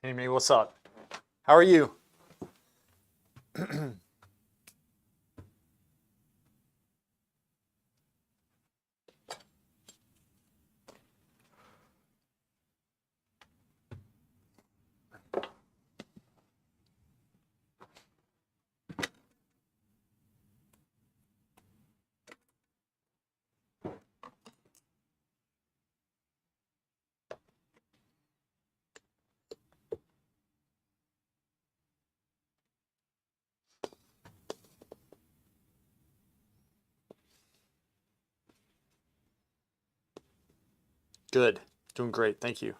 Amy, what's up? How are you? Good. Doing great. Thank you.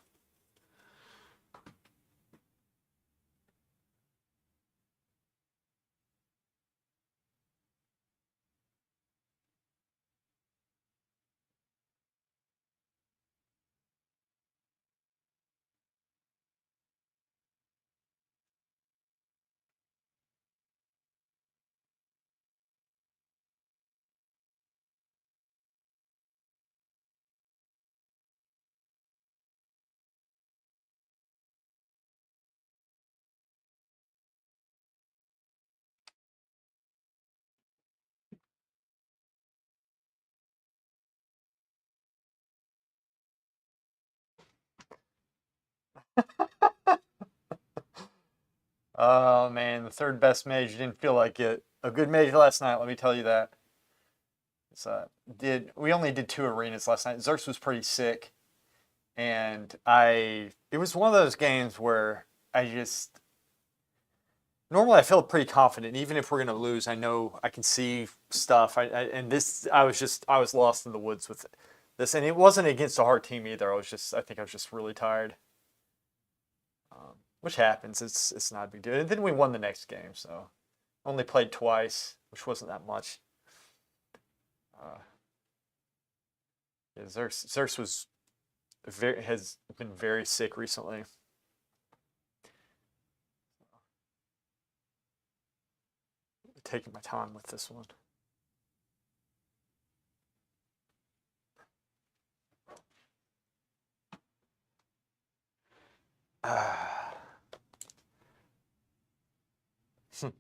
Oh man, the third best mage didn't feel like it. A good mage last night, let me tell you that. It's, we only did 2 arenas last night. Xerx was pretty sick, and it was one of those games where I just normally I feel pretty confident. Even if we're gonna lose, I know I can see stuff. And this I was lost in the woods with this, and it wasn't against a hard team either. I think I was just really tired. Which happens. It's not a big deal. And then we won the next game, so only played twice, which wasn't that much. Uh, yeah, Xerx has been very sick recently. Taking my time with this one.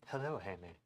Hello, Hammy.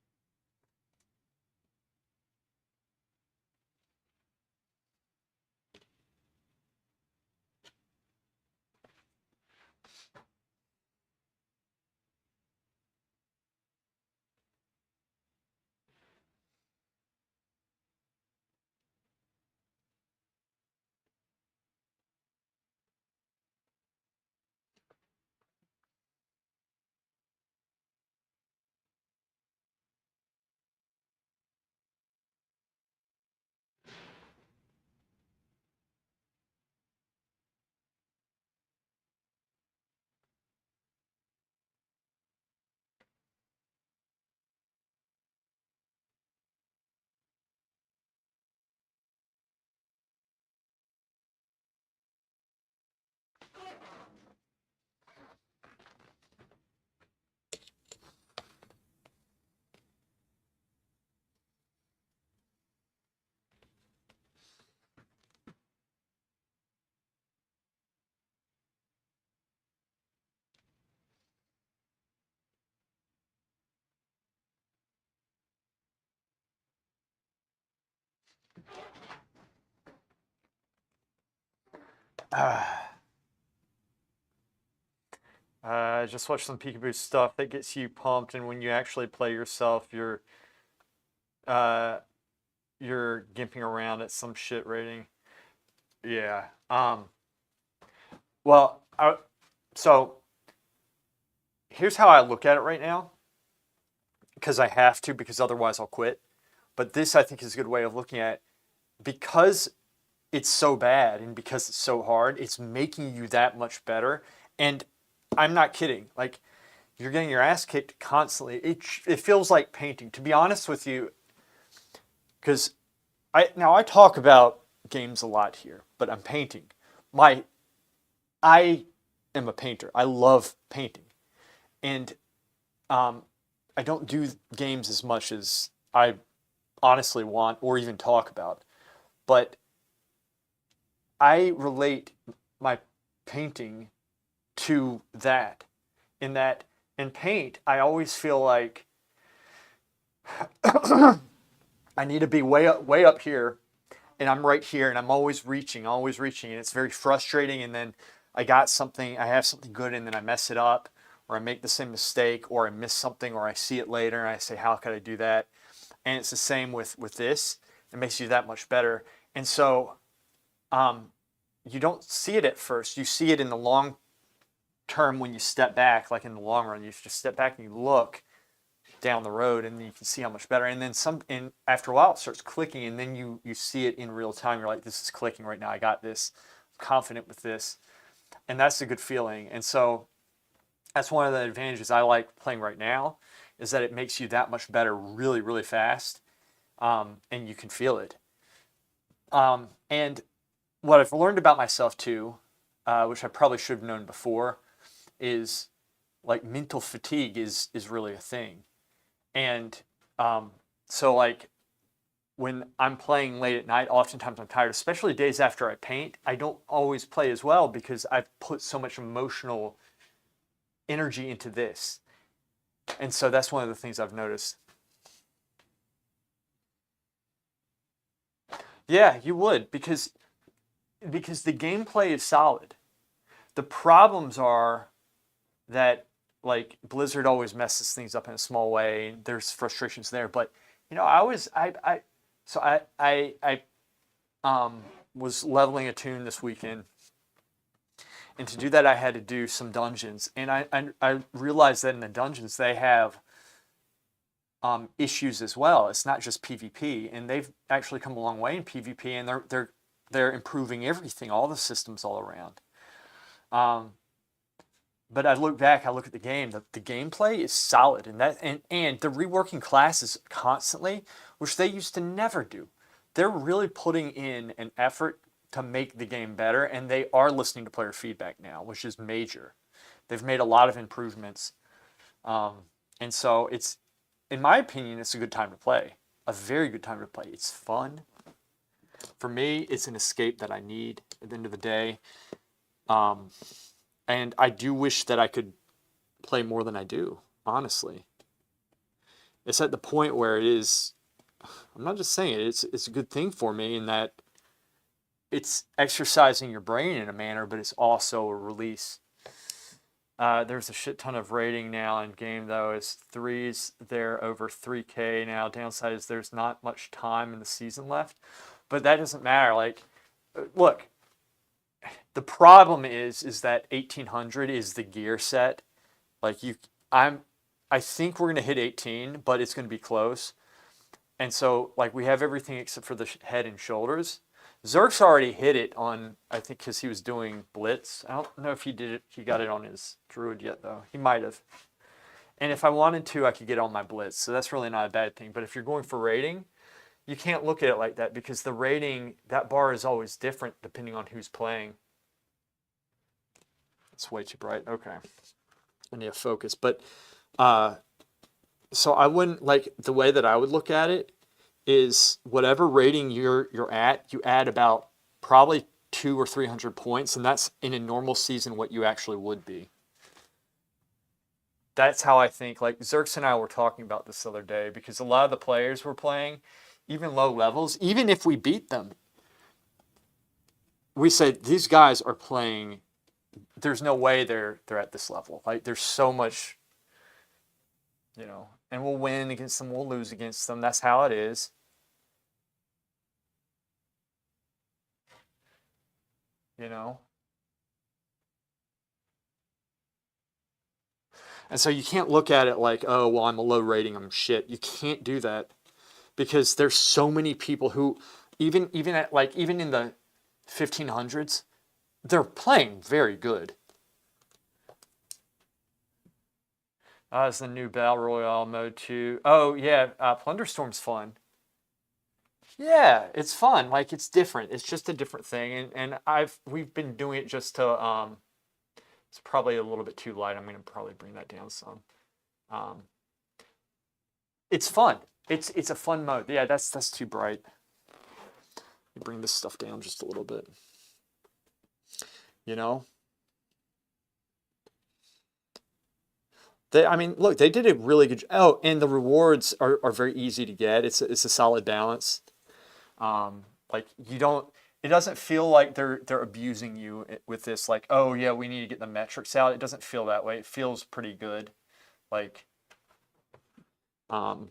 Just watch some Peekaboo stuff that gets you pumped, and when you actually play yourself, uh, you're gimping around at some shit rating. Yeah. Well, so here's how I look at it right now, because I have to, because otherwise I'll quit. But this, I think, is a good way of looking at it. Because it's so bad and because it's so hard, it's making you that much better. And I'm not kidding. Like, you're getting your ass kicked constantly. It feels like painting, to be honest with you, because I talk about games a lot here, but I'm painting. I am a painter. I love painting, and I don't do games as much as I honestly want or even talk about. But I relate my painting to that. In that, in paint, I always feel like I need to be way up here, and I'm right here, and I'm always reaching, and it's very frustrating. And then I have something good, and then I mess it up, or I make the same mistake, or I miss something, or I see it later, and I say, how could I do that? And it's the same with this. It makes you that much better. And so you don't see it at first. You see it in the long term when you step back, like in the long run. You just step back and you look down the road, and you can see how much better. And then and after a while, it starts clicking, and then you see it in real time. You're like, this is clicking right now. I got this. I'm confident with this. And that's a good feeling. And so that's one of the advantages I like playing right now, is that it makes you that much better really, really fast, and you can feel it. And what I've learned about myself too, which I probably should have known before, is like mental fatigue is really a thing. And so like when I'm playing late at night, oftentimes I'm tired, especially days after I paint. I don't always play as well because I've put so much emotional energy into this. And so that's one of the things I've noticed. Yeah, you would, because the gameplay is solid. The problems are that like Blizzard always messes things up in a small way. There's frustrations there, but I always I was leveling a tune this weekend, and to do that I had to do some dungeons, and I realized that in the dungeons they have issues as well. It's not just PvP, and they've actually come a long way in PvP, and they're improving everything, all the systems all around. But I look at the game. The gameplay is solid, and the reworking classes constantly, which they used to never do. They're really putting in an effort to make the game better, and they are listening to player feedback now, which is major. They've made a lot of improvements, and so in my opinion, it's a good time to play. A very good time to play. It's fun. For me, it's an escape that I need at the end of the day. And I do wish that I could play more than I do, honestly. It's at the point where it is, I'm not just saying it, it's a good thing for me in that it's exercising your brain in a manner, but it's also a release. There's a shit ton of rating now in game, though. It's threes. They're over 3K now. Downside is there's not much time in the season left, but that doesn't matter. Like, look, the problem is that 1800 is the gear set. Like I think we're gonna hit 18, but it's gonna be close. And so like we have everything except for the head and shoulders. Zerk's already hit it on, I think, because he was doing Blitz. I don't know if he did it. He got it on his Druid yet, though. He might have. And if I wanted to, I could get on my Blitz. So that's really not a bad thing. But if you're going for rating, you can't look at it like that, because the rating, that bar is always different depending on who's playing. It's way too bright. Okay. I need to focus. But so I wouldn't, like, the way that I would look at it is whatever rating you're at, you add about probably 200 or 300 points, and that's in a normal season what you actually would be. That's how I think. Like Zerks and I were talking about this the other day, because a lot of the players we're playing, even low levels, even if we beat them, we say these guys are playing. There's no way they're at this level. Like there's so much, and we'll win against them, we'll lose against them. That's how it is. And so you can't look at it like, oh, well, I'm a low rating, I'm shit. You can't do that, because there's so many people who, even in the 1500s, they're playing very good. It's the new Battle Royale mode too. Oh yeah, Plunderstorm's fun. Yeah, it's fun. Like it's different. It's just a different thing, and we've been doing it just to It's probably a little bit too light. I'm gonna probably bring that down some. Um, it's fun. It's a fun mode. Yeah, that's too bright. Let me bring this stuff down just a little bit. You know. I mean, look, they did a really good. Oh, and the rewards are very easy to get. It's a solid balance. Like you don't. It doesn't feel like they're abusing you with this. Like, oh yeah, we need to get the metrics out. It doesn't feel that way. It feels pretty good. Like, um,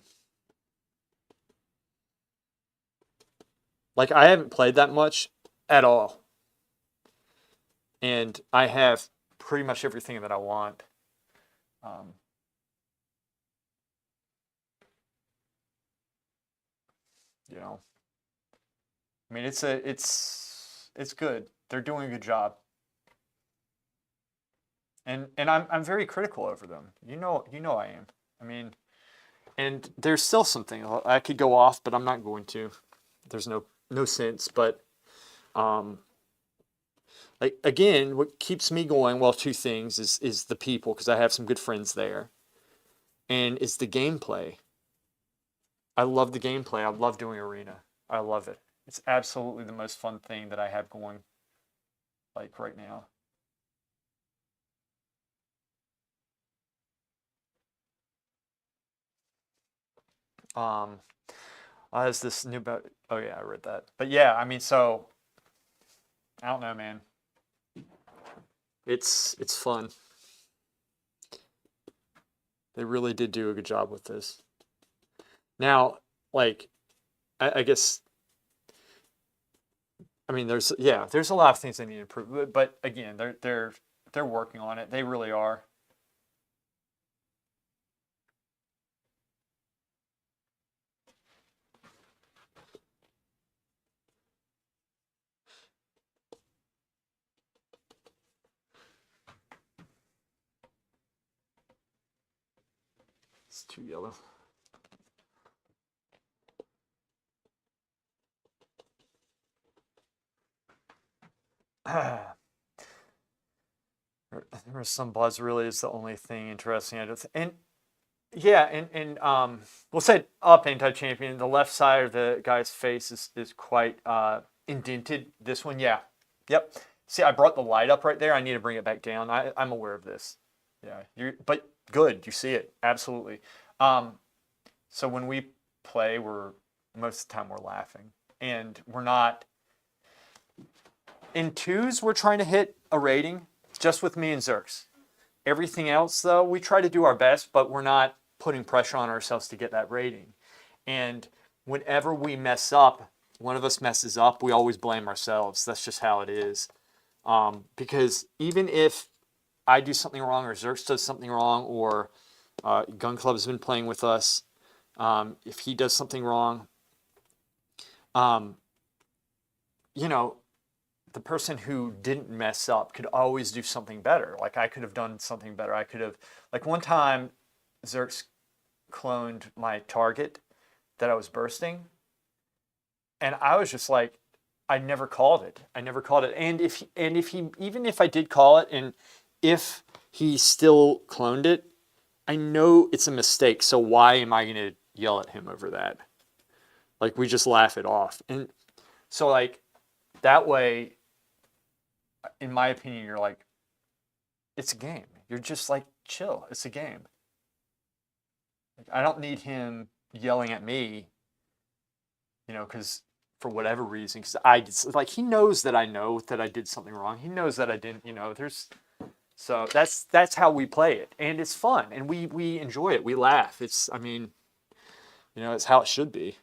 like I haven't played that much at all, and I have pretty much everything that I want. Um, you know. I mean, it's good. They're doing a good job, and I'm very critical over them. You know I am. I mean, and there's still something I could go off, but I'm not going to. There's no sense. But um, like again, what keeps me going? Well, two things is the people because I have some good friends there, and it's the gameplay. I love the gameplay. I love doing arena. I love it. It's absolutely the most fun thing that I have going like right now. Um, as this new oh yeah, I read that. But yeah, I mean, so I don't know, man. It's fun. They really did do a good job with this. Now, like, I guess I mean, there's a lot of things they need to improve, but again, they're working on it. They really are. It's too yellow. There was some buzz. Really, is the only thing interesting. And yeah, and we'll say up anti-champion. The left side of the guy's face is quite indented. This one, yeah, yep. See, I brought the light up right there. I need to bring it back down. I'm aware of this. Yeah, but good. You see it absolutely. So when we play, we're most of the time we're laughing, and we're not. In twos, we're trying to hit a rating just with me and Zerks. Everything else, though, we try to do our best, but we're not putting pressure on ourselves to get that rating. And whenever we mess up, one of us messes up, we always blame ourselves. That's just how it is. Because even if I do something wrong or Zerks does something wrong or Gun Club has been playing with us, if he does something wrong, you know, the person who didn't mess up could always do something better. Like I could have done something better. I could have, like one time, Zerks cloned my target that I was bursting, and I was just like, I never called it. I never called it. And if he even if I did call it, and if he still cloned it, I know it's a mistake. So why am I gonna yell at him over that? Like we just laugh it off. And so like that way, in my opinion, you're like, it's a game. You're just like, chill. It's a game. Like, I don't need him yelling at me, because for whatever reason, because I did, like, he knows that I know that I did something wrong. He knows that I didn't, so that's how we play it. And it's fun. And we enjoy it. We laugh. I mean, it's how it should be.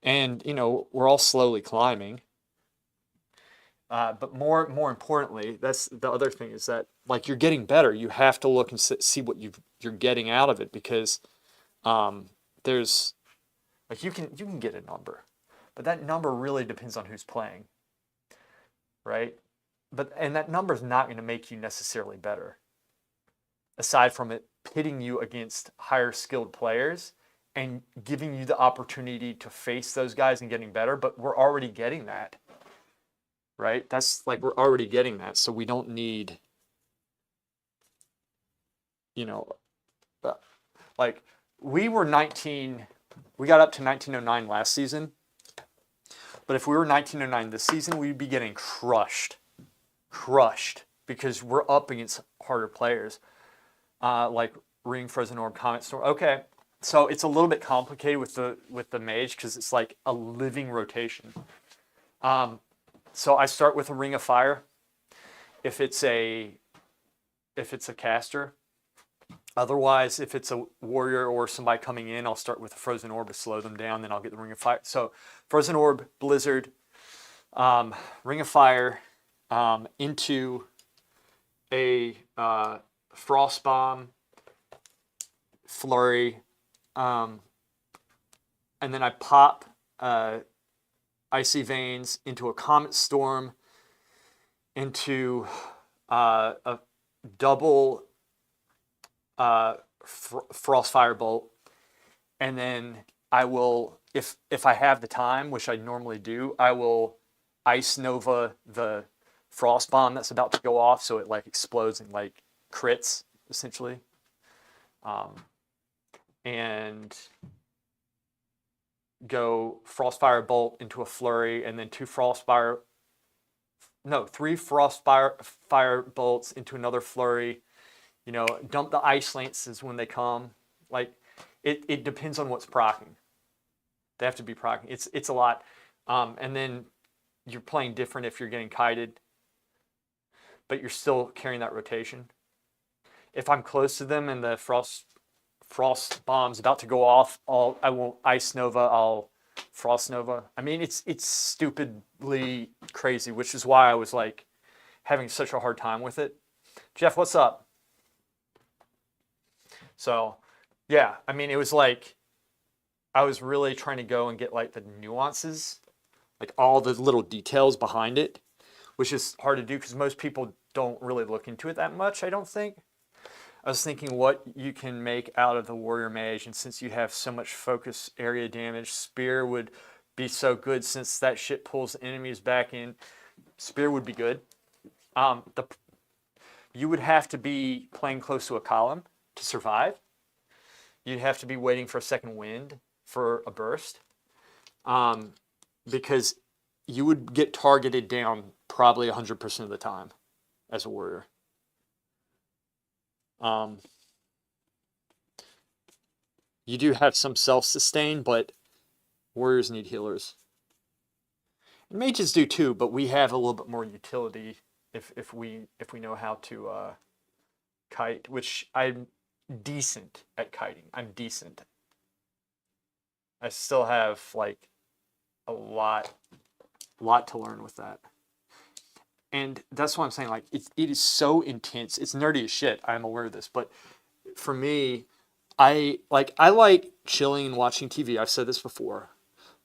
And we're all slowly climbing. But more importantly, that's the other thing is that like you're getting better. You have to look and see what you're getting out of it because there's like you can get a number, but that number really depends on who's playing, right? And that number is not going to make you necessarily better. Aside from it pitting you against higher skilled players and giving you the opportunity to face those guys and getting better, but we're already getting that. Right? That's like we're already getting that, so we don't need, you know, like we got up to 1909 last season, but if we were 1909 this season, we'd be getting crushed because we're up against harder players, like Ring, Frozen Orb, Comet Storm. Okay, so it's a little bit complicated with the mage because it's like a living rotation. So I start with a Ring of Fire. If it's a caster. Otherwise, if it's a warrior or somebody coming in, I'll start with a Frozen Orb to slow them down. Then I'll get the Ring of Fire. So Frozen Orb, Blizzard, Ring of Fire, into a Frost Bomb, Flurry, and then I pop Icy Veins into a Comet Storm, into a double Frostfire Bolt, and then I will, if I have the time, which I normally do, I will Ice Nova the Frost Bomb that's about to go off, so it like explodes and like crits essentially, and go Frostfire Bolt into a Flurry, and then three Frostfire Bolts into another Flurry. You know, dump the Ice Lances when they come. Like, it depends on what's proccing. They have to be proccing. It's a lot. And then you're playing different if you're getting kited, but you're still carrying that rotation. If I'm close to them and the Frost Bomb's about to go off, I won't Ice Nova, I'll Frost Nova. I mean, it's stupidly crazy, which is why I was like having such a hard time with it. Jeff, what's up? So, yeah, I mean, it was like I was really trying to go and get like the nuances, like all the little details behind it, which is hard to do because most people don't really look into it that much, I don't think. I was thinking what you can make out of the Warrior Mage, and since you have so much focus area damage, Spear would be so good since that shit pulls enemies back in. Spear would be good. You would have to be playing close to a column to survive. You'd have to be waiting for a second wind for a burst, because you would get targeted down probably 100% of the time as a warrior. You do have some self-sustain, but warriors need healers. And mages do too, but we have a little bit more utility if we know how to kite, which I'm decent at kiting. I'm decent. I still have like a lot to learn with that. And that's what I'm saying, like, it is so intense. It's nerdy as shit. I'm aware of this. But for me, I like chilling and watching TV. I've said this before.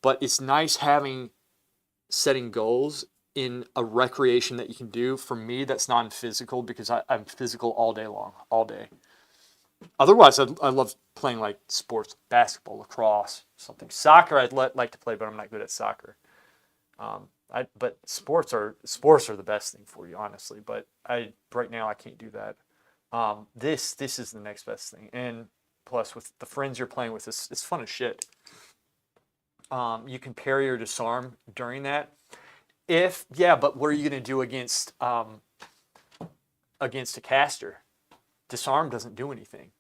But it's nice setting goals in a recreation that you can do. For me, that's non-physical because I'm physical all day long, all day. Otherwise, I love playing like sports, basketball, lacrosse, something. Soccer, I'd like to play, but I'm not good at soccer. But sports are the best thing for you, honestly. But right now I can't do that. This is the next best thing, and plus with the friends you're playing with, it's fun as shit. You can parry or disarm during that. But what are you gonna do against a caster? Disarm doesn't do anything.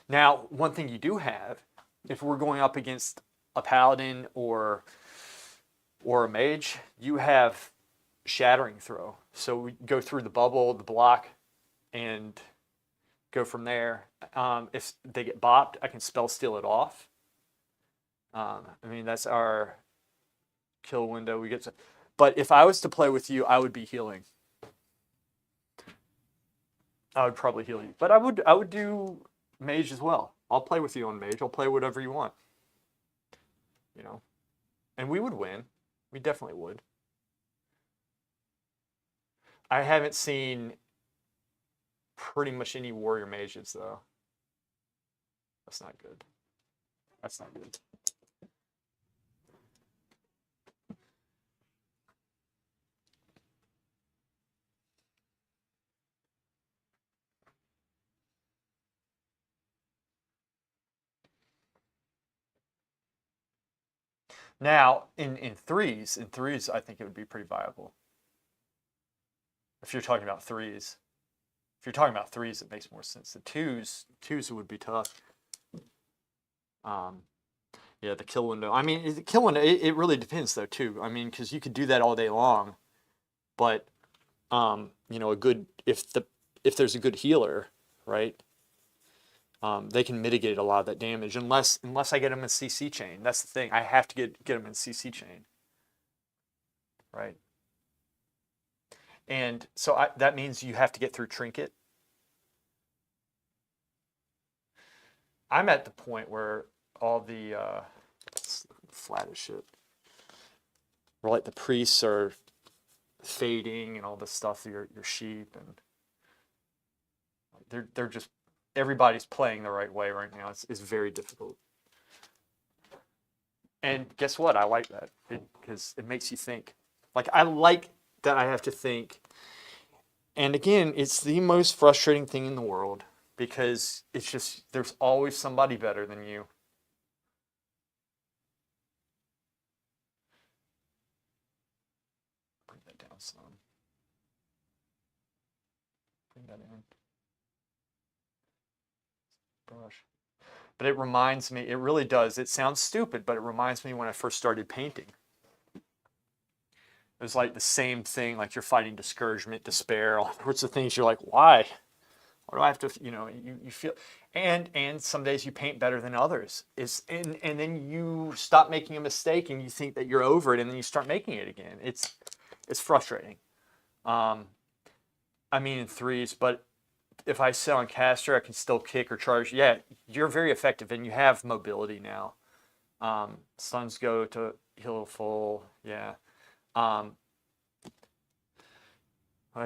Now, one thing you do have, if we're going up against a paladin or a mage, you have shattering throw. So we go through the bubble, the block, and go from there. If they get bopped, I can spell steal it off. I mean, that's our kill window. But if I was to play with you, I would be healing. I would probably heal you, but I would do mage as well, I'll play with you on mage. I'll play whatever you want. You know, and we would win. We definitely would. I haven't seen pretty much any warrior mages though. That's not good. That's not good. Now, in threes, I think it would be pretty viable. If you're talking about threes. If you're talking about threes, it makes more sense. The twos would be tough. Yeah, the kill window. I mean, the kill window, it really depends though too. I mean, because you could do that all day long, but you know, if there's a good healer, right? They can mitigate a lot of that damage unless I get them in CC chain. That's the thing. I have to get them in CC chain, right? And so that means you have to get through trinket. I'm at the point where all the flat as shit. Where like the priests are fading and all this stuff. Your sheep and they're just everybody's playing the right way right now. It's very difficult. And guess what? I like that because it makes you think. Like I like that I have to think. And again, it's the most frustrating thing in the world because it's just there's always somebody better than you. Bring that down some. Bring that in. Brush. But it reminds me, it really does. It sounds stupid, but it reminds me when I first started painting. It was like the same thing, like you're fighting discouragement, despair, all sorts of things. You're like, why? Why do I have to, you know, you feel, and some days you paint better than others. And then you stop making a mistake and you think that you're over it and then you start making it again. It's frustrating. I mean in threes, but if I sit on caster, I can still kick or charge. Yeah, you're very effective and you have mobility now. Suns go to heal full, yeah. I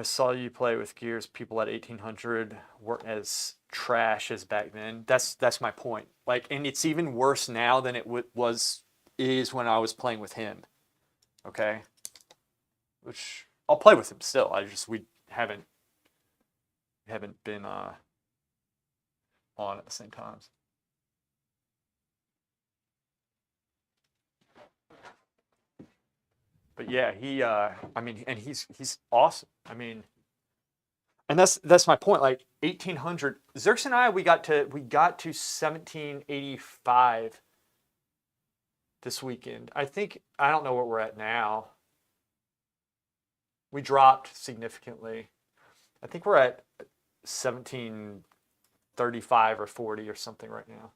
saw you play with gears. People at 1800 weren't as trash as back then. That's my point. Like, and it's even worse now than it is when I was playing with him. Okay, which I'll play with him still. We haven't been on at the same times. But yeah, I mean, and he's awesome. I mean, and that's my point. Like 1800, Zerx and I, we got to 1785 this weekend. I don't know what we're at now. We dropped significantly. I think we're at 1735 or 40 or something right now,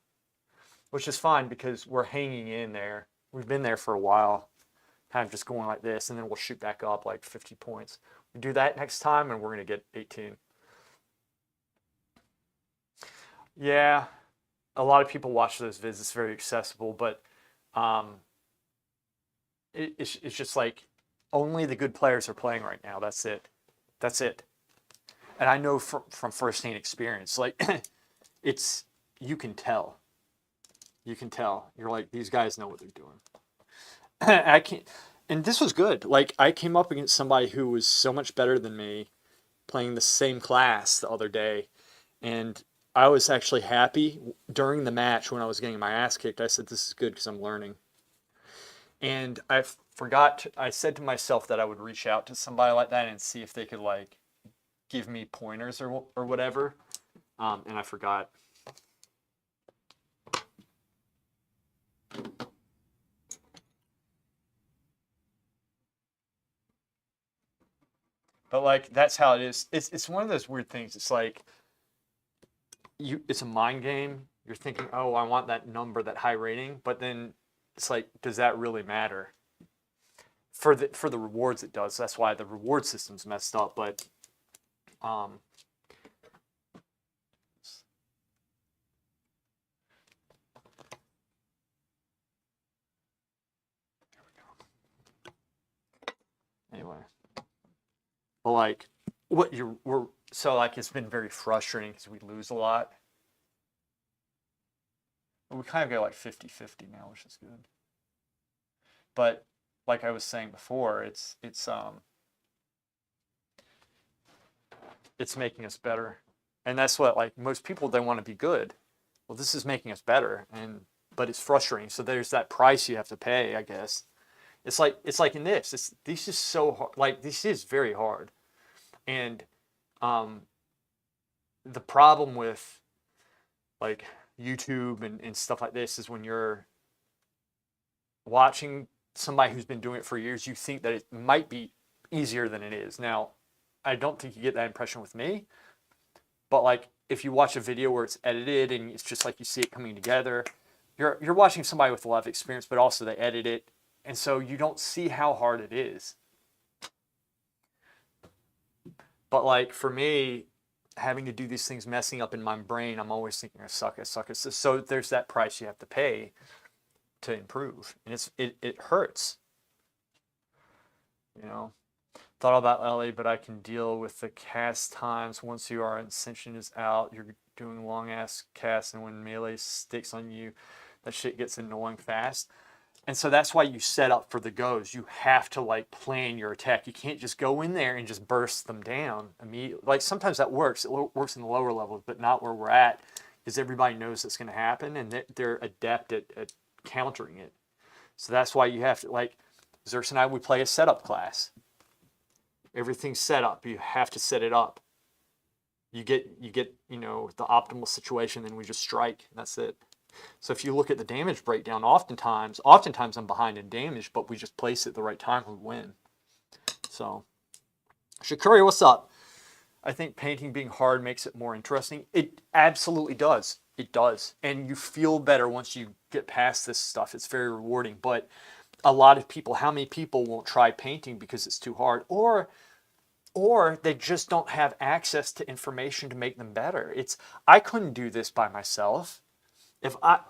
which is fine because we're hanging in there. We've been there for a while. Kind of just going like this, and then we'll shoot back up like 50 points. We do that next time, and we're going to get 18. Yeah, a lot of people watch those vids. It's very accessible, but it's just like only the good players are playing right now. That's it. And I know from firsthand experience, like you can tell. You're like, these guys know what they're doing. I can't, and this was good. Like I came up against somebody who was so much better than me, playing the same class the other day, and I was actually happy during the match when I was getting my ass kicked. I said, "This is good because I'm learning." And I said to myself that I would reach out to somebody like that and see if they could like give me pointers or whatever, and I forgot. But like that's how it is. It's one of those weird things. It's like it's a mind game. You're thinking, oh, I want that number, that high rating, but then it's like, does that really matter? For the rewards, it does. That's why the reward system's messed up. But But like, so like it's been very frustrating because we lose a lot. But we kind of go like 50-50 now, which is good. But like I was saying before, it's making us better. And that's what, like, most people, they want to be good. Well, this is making us better, but it's frustrating. So there's that price you have to pay, I guess. It's like in this is so hard. Like, this is very hard. And um the problem with like YouTube and stuff like this is when you're watching somebody who's been doing it for years, you think that it might be easier than it is. Now, I don't think you get that impression with me, but like if you watch a video where it's edited and it's just like you see it coming together, you're watching somebody with a lot of experience, but also they edit it, and so you don't see how hard it is. But like for me, having to do these things messing up in my brain, I'm always thinking I suck, I suck. So there's that price you have to pay to improve, and it hurts, you know. Thought about Ellie, but I can deal with the cast times. Once your ascension is out, you're doing long ass casts, and when melee sticks on you, that shit gets annoying fast. And so that's why you set up for the goes. You have to like plan your attack. You can't just go in there and just burst them down immediately. Like sometimes that works. It works in the lower levels, but not where we're at, because everybody knows it's going to happen and they're adept at countering it. So that's why you have to, like, Zerx and I, we play a setup class. Everything's set up. You have to set it up. You get the optimal situation, then we just strike. And that's it. So if you look at the damage breakdown, oftentimes I'm behind in damage, but we just place it at the right time, we win. So, Shakuri, what's up? I think painting being hard makes it more interesting. It absolutely does. It does. And you feel better once you get past this stuff. It's very rewarding. But a lot of people, how many people won't try painting because it's too hard? Or they just don't have access to information to make them better. I couldn't do this by myself.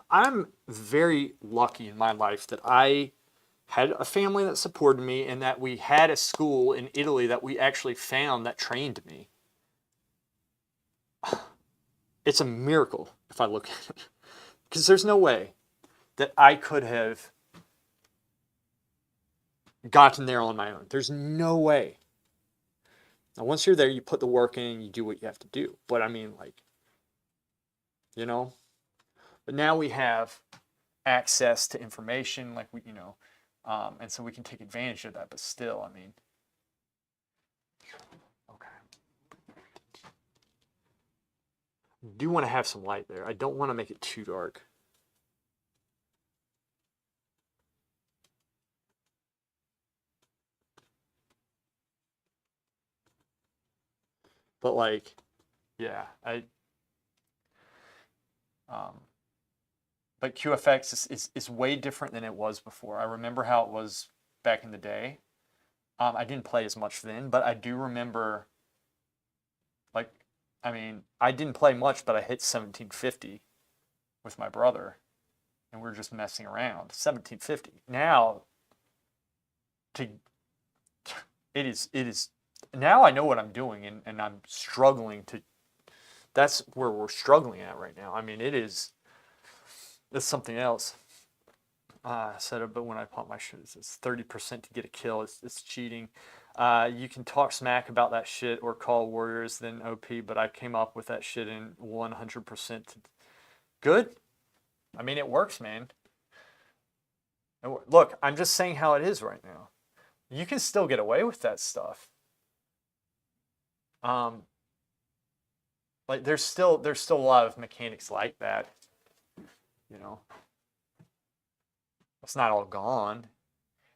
I'm very lucky in my life that I had a family that supported me and that we had a school in Italy that we actually found that trained me. It's a miracle if I look at it, because there's no way that I could have gotten there on my own. There's no way. Now, once you're there, you put the work in and you do what you have to do. But I mean, like, but now we have access to information, like and so we can take advantage of that. But still, I mean, okay. I do want to have some light there. I don't want to make it too dark. But like, yeah, but QFX is way different than it was before. I remember how it was back in the day. I didn't play as much then, but I do remember, like, I mean, I didn't play much, but I hit 1750 with my brother, and we were just messing around. 1750. Now, to it is now I know what I'm doing, and I'm struggling to. That's where we're struggling at right now. I mean, it's something else. I said it, but when I pop my shit, it's 30% to get a kill. It's cheating. You can talk smack about that shit or call warriors then OP, but I came up with that shit in 100%. Good. I mean, it works, man. Look, I'm just saying how it is right now. You can still get away with that stuff. Like there's still a lot of mechanics like that. It's not all gone.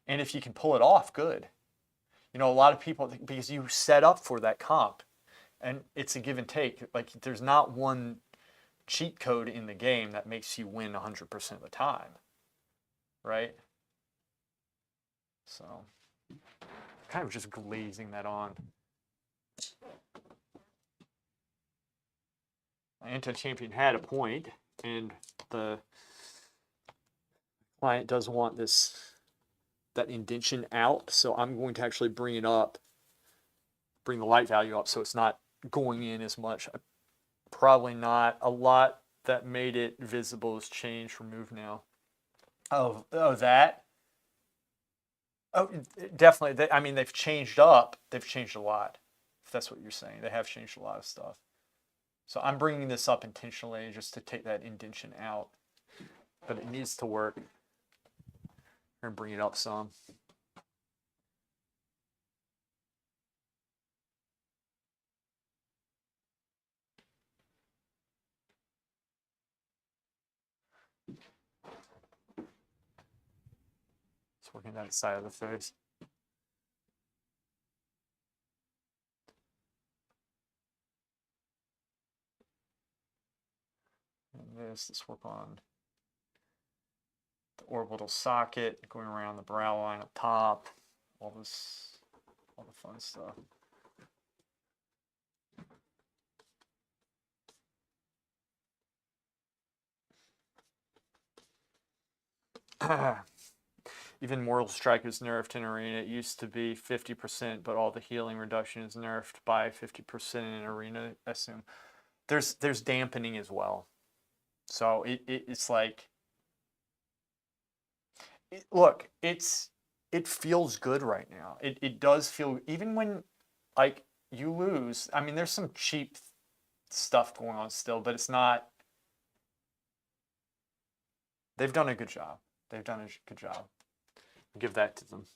And if you can pull it off, good. A lot of people, because you set up for that comp, and it's a give and take. Like there's not one cheat code in the game that makes you win 100% of the time, right? So, kind of just glazing that on. My anti-champion had a point, and the client does want that indentation out, so I'm going to actually bring it up bring the light value up so it's not going in as much. Probably not. A lot that made it visible is changed, remove now. Oh, that? Oh, definitely. I mean, they've changed up. They've changed a lot, if that's what you're saying. They have changed a lot of stuff. So I'm bringing this up intentionally just to take that indentation out. But it needs to work. I'm going to bring it up some. It's working that side of the face. And let's work on the orbital socket, going around the brow line up top, all the fun stuff. Even Mortal Strike is nerfed in Arena. It used to be 50%, but all the healing reduction is nerfed by 50% in Arena, I assume. There's dampening as well. So it's like, look, it feels good right now. It does feel, even when like you lose, I mean, there's some cheap stuff going on still, but it's not. They've done a good job. They've done a good job. I'll give that to them.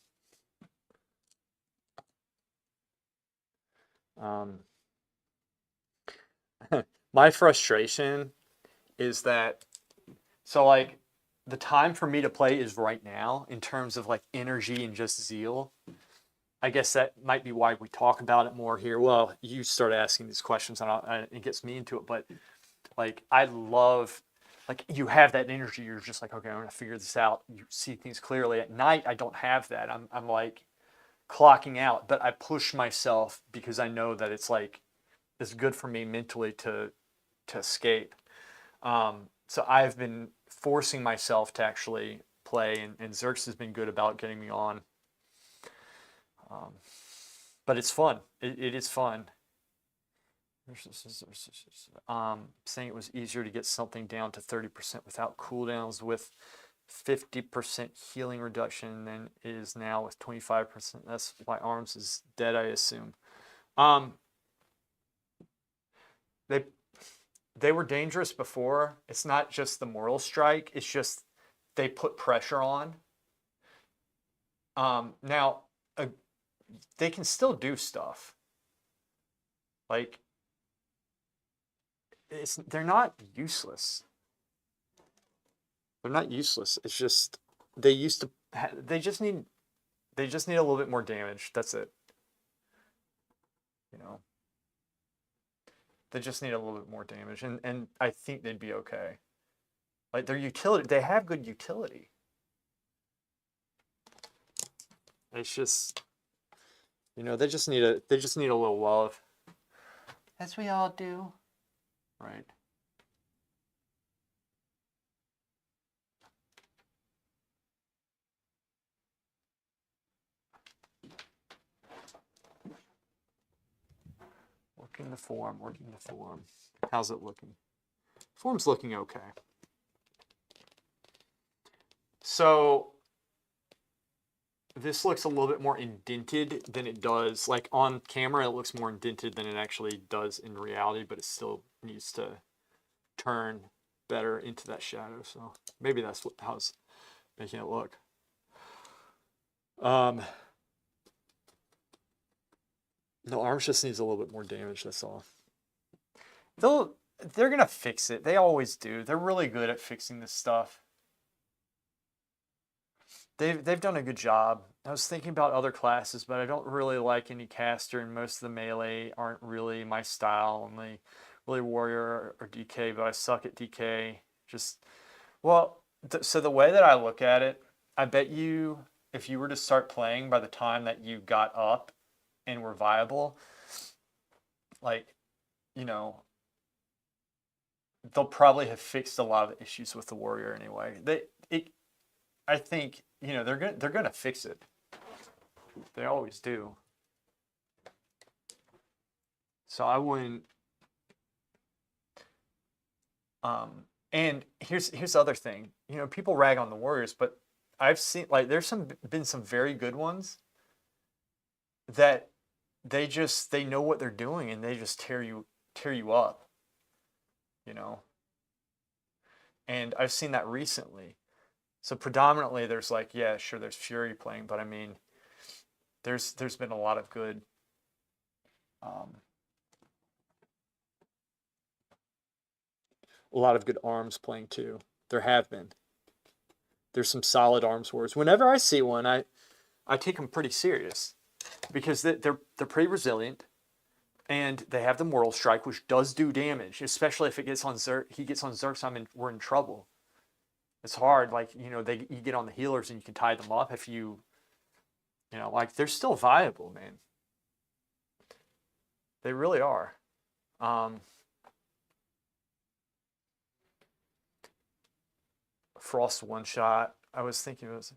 My frustration is that, so like the time for me to play is right now in terms of like energy and just zeal. I guess that might be why we talk about it more here. Well, you start asking these questions and it gets me into it, but like I love, like you have that energy. You're just like, okay, I'm gonna figure this out. You see things clearly. At night, I don't have that. I'm like clocking out, but I push myself because I know that it's like, it's good for me mentally to escape. So I've been forcing myself to actually play, and Zerx has been good about getting me on. But it's fun. It is fun. Saying it was easier to get something down to 30% without cooldowns with 50% healing reduction than it is now with 25%. That's why Arms is dead, I assume. They were dangerous before. It's not just the Mortal Strike. It's just they put pressure on. Now, they can still do stuff. Like, they're not useless. They're not useless. It's just they used to. They just need a little bit more damage. That's it. You know. They just need a little bit more damage, and I think they'd be okay. Like their utility, they have good utility. It's just, they just need a little love, as we all do, right? Working the form. How's it looking? Form's looking okay. So this looks a little bit more indented than it does. Like on camera, it looks more indented than it actually does in reality, but it still needs to turn better into that shadow. So maybe that's how it's making it look. No, Arms just needs a little bit more damage, that's all. They're gonna fix it. They always do. They're really good at fixing this stuff. They've done a good job. I was thinking about other classes, but I don't really like any caster, and most of the melee aren't really my style. Only really warrior or DK, but I suck at DK. So the way that I look at it, I bet you if you were to start playing by the time that you got up and were viable, like, they'll probably have fixed a lot of the issues with the warrior anyway. I think, they're gonna fix it. They always do. So I wouldn't. And here's the other thing. You know, people rag on the Warriors, but I've seen like there's been some very good ones that they know what they're doing and they just tear you up, you know. And I've seen that recently. So predominantly there's like, yeah, sure, there's Fury playing, but I mean, there's been a lot of good um, arms playing too. There have been. There's some solid arms wars. Whenever I see one, I take them pretty serious because they're pretty resilient, and they have the Moral Strike, which does do damage, especially if it gets on he gets on Zerg, we're in trouble. It's hard, like, you know, you get on the healers and you can tie them up if you know, like, they're still viable, man. They really are. Frost one shot. I was thinking it was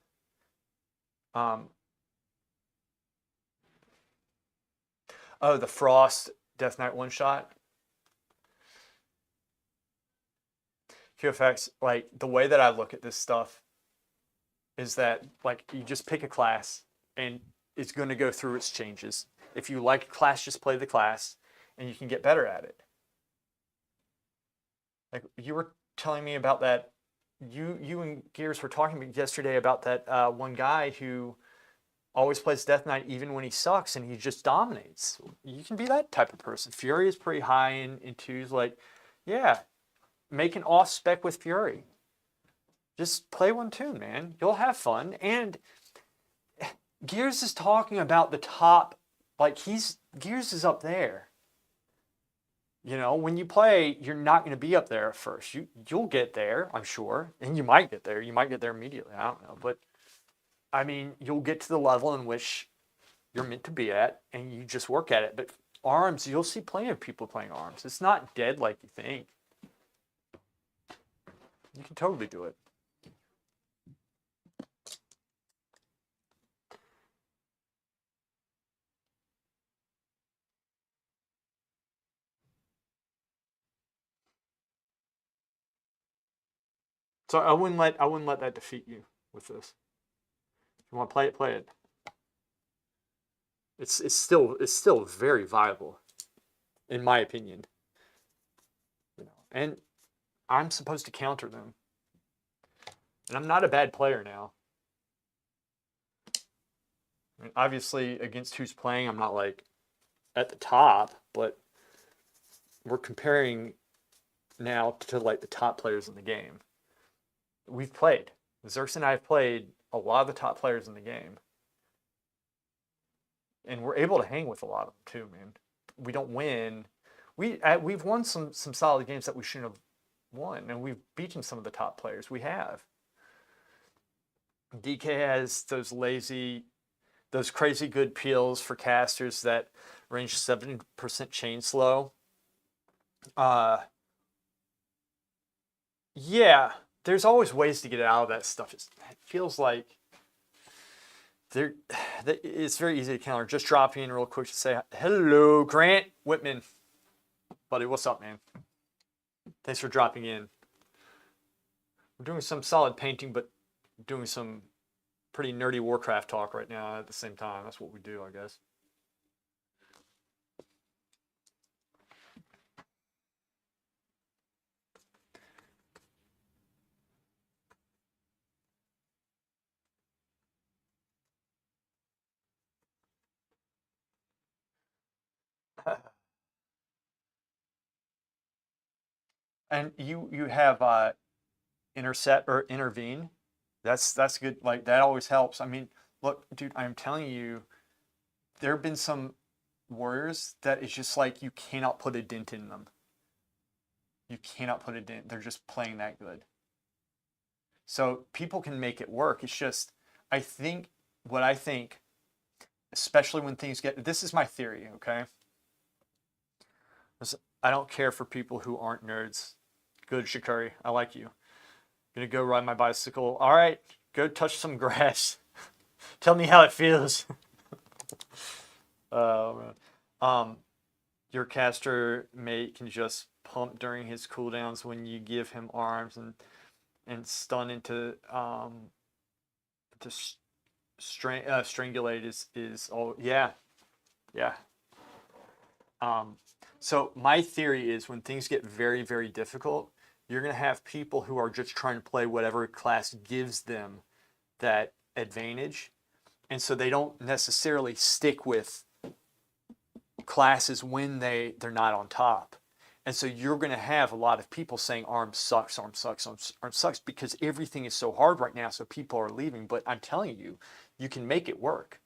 oh, the Frost Death Knight one shot. QFX, like, the way that I look at this stuff is that, like, you just pick a class and it's going to go through its changes. If you like a class, just play the class and you can get better at it. Like, you were telling me about that. You and Gears were talking yesterday about that one guy who always plays Death Knight even when he sucks and he just dominates. You can be that type of person. Fury is pretty high in twos. Like, yeah, make an off spec with Fury. Just play one tune, man. You'll have fun. And Gears is talking about the top, like, Gears is up there. You know, when you play, you're not going to be up there at first. You'll get there, I'm sure, and you might get there. You might get there immediately. I don't know, but I mean, you'll get to the level in which you're meant to be at, and you just work at it. But arms, you'll see plenty of people playing arms. It's not dead like you think. You can totally do it. So I wouldn't let that defeat you with this. If you want to play it, play it. It's still very viable, in my opinion. You know, and I'm supposed to counter them, and I'm not a bad player now. I mean, obviously, against who's playing, I'm not like at the top, but we're comparing now to like the top players in the game. We've played. Zerx and I have played a lot of the top players in the game. And we're able to hang with a lot of them too, man. We don't win. We've won some solid games that we shouldn't have won, and we've beaten some of the top players. We have. DK has those crazy good peels for casters that range 70% chain slow. Yeah, there's always ways to get out of that stuff. It feels like it's very easy to counter. Just drop in real quick to say hello, Grant Whitman, buddy. What's up, man? Thanks for dropping in. We're doing some solid painting, but doing some pretty nerdy Warcraft talk right now at the same time. That's what we do, I guess. And you have intercept or intervene. That's good. Like, that always helps. I mean, look, dude, I'm telling you, there have been some warriors that it's just like you cannot put a dent in them. You cannot put a dent. They're just playing that good. So people can make it work. It's just, I think, especially when things get, this is my theory, okay? I don't care for people who aren't nerds. Good, Shikari. I like you. Gonna go ride my bicycle. All right, go touch some grass. Tell me how it feels. Oh, man. your caster mate can just pump during his cooldowns when you give him arms and stun into to strangulate is oh yeah, yeah. Um, so my theory is when things get very, very difficult, you're going to have people who are just trying to play whatever class gives them that advantage. And so they don't necessarily stick with classes when they're not on top. And so you're going to have a lot of people saying arm sucks, arm sucks, arm sucks because everything is so hard right now. So people are leaving. But I'm telling you, you can make it work.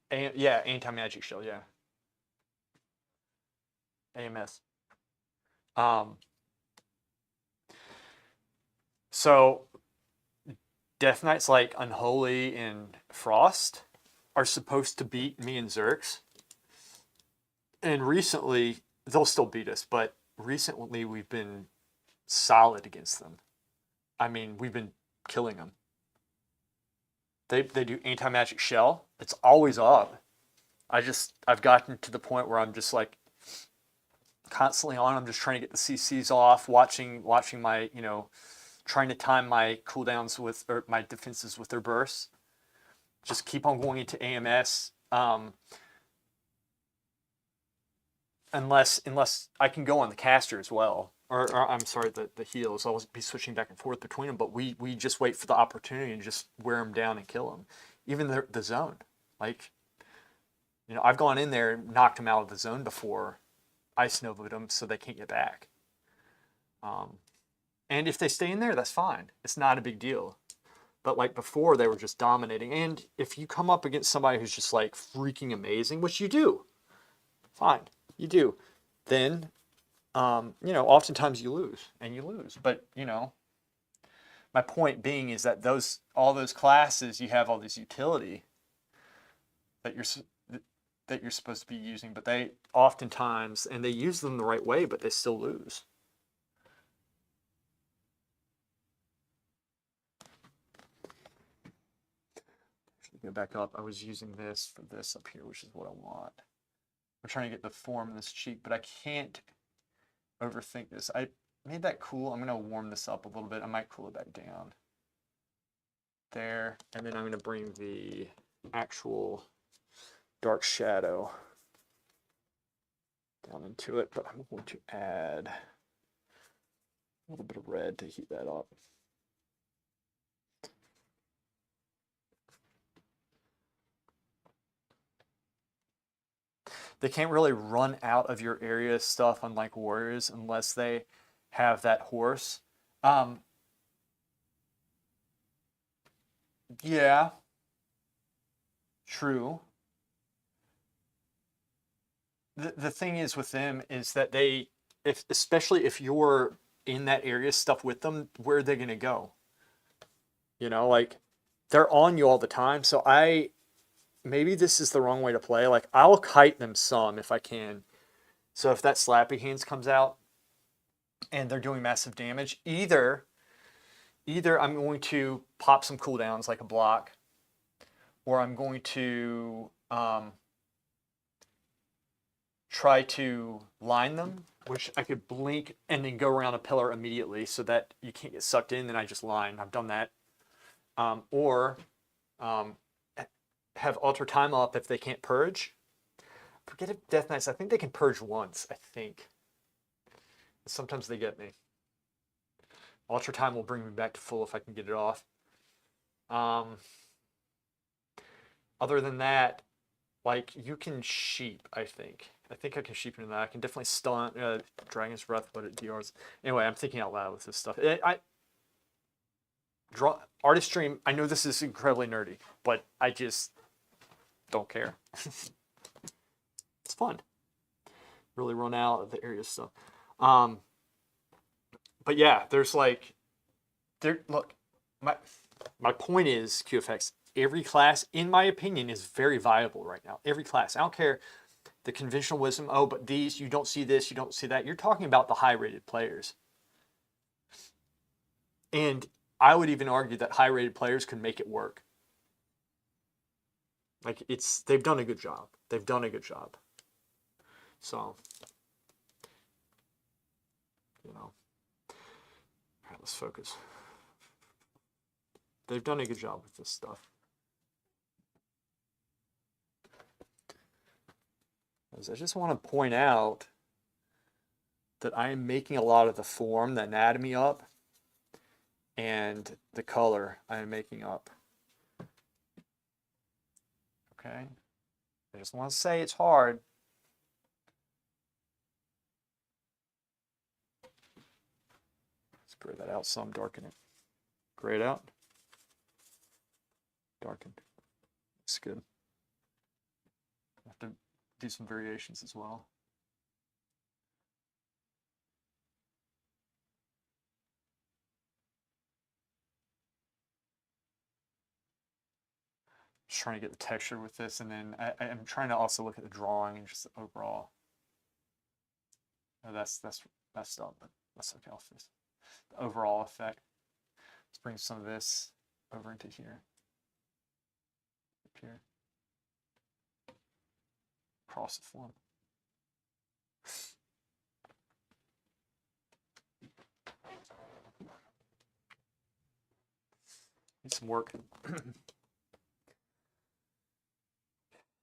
And yeah, anti-magic shield, yeah. AMS. Um, so Death Knights like Unholy and Frost are supposed to beat me and Zerx. And recently, they'll still beat us, but recently we've been solid against them. I mean, we've been killing them. They do anti-magic shell. It's always up. I've gotten to the point where I'm just like constantly on. I'm just trying to get the CCs off, watching my, trying to time my cooldowns with, or my defenses with their bursts. Just keep on going into AMS. Unless I can go on the caster as well. Or I'm sorry, the heals. I'll be switching back and forth between them, but we just wait for the opportunity and just wear them down and kill them. Even the zone. Like, I've gone in there and knocked them out of the zone before, Ice Nova'd them so they can't get back. And if they stay in there, that's fine. It's not a big deal. But like before, they were just dominating. And if you come up against somebody who's just like freaking amazing, which you do, fine, you do, then, oftentimes you lose, and you lose. But, my point being is that all those classes, you have all this utility that you're supposed to be using, but they oftentimes, and they use them the right way, but they still lose. Go back up. I was using this for this up here, which is what I want. I'm trying to get the form of this cheek, but I can't overthink this. I made that cool. I'm going to warm this up a little bit. I might cool it back down. There. And then I'm going to bring the actual dark shadow down into it, but I'm going to add a little bit of red to heat that up. They can't really run out of your area stuff unlike warriors unless they have that horse. Yeah, true. The thing is with them is that especially if you're in that area stuff with them, where are they going to go? Like they're on you all the time. So maybe this is the wrong way to play. Like I'll kite them some if I can. So if that Slappy Hands comes out and they're doing massive damage, either I'm going to pop some cooldowns like a block, or I'm going to try to line them, which I could blink and then go around a pillar immediately so that you can't get sucked in. Then I just line. I've done that. Or have Alter Time up if they can't purge. Forget if Death Knights, I think they can purge once, I think. Sometimes they get me. Ultra Time will bring me back to full if I can get it off. Other than that, like, you can sheep, I think. I think I can sheep into that. I can definitely stun Dragon's Breath, but it DRs. Anyway, I'm thinking out loud with this stuff. Artist Stream, I know this is incredibly nerdy, but I just don't care. It's fun. Really run out of the area stuff. But yeah, there's like, look, my point is, QFX, every class, in my opinion, is very viable right now. Every class. I don't care the conventional wisdom, oh, but these, you don't see this, you don't see that. You're talking about the high-rated players. And I would even argue that high-rated players can make it work. Like they've done a good job. They've done a good job. So, you know, all right, let's focus. They've done a good job with this stuff. I just want to point out that I am making a lot of the form, the anatomy up, and the color I am making up. Okay? I just want to say it's hard. Let's gray that out some, darken it. Gray it out. Darken. That's good. I have to do some variations as well. Just trying to get the texture with this, and then I'm trying to also look at the drawing and just the overall. Oh, that's messed up, but that's okay. I'll fix the overall effect. Let's bring some of this over into here. Up here. Across the form. Need some work.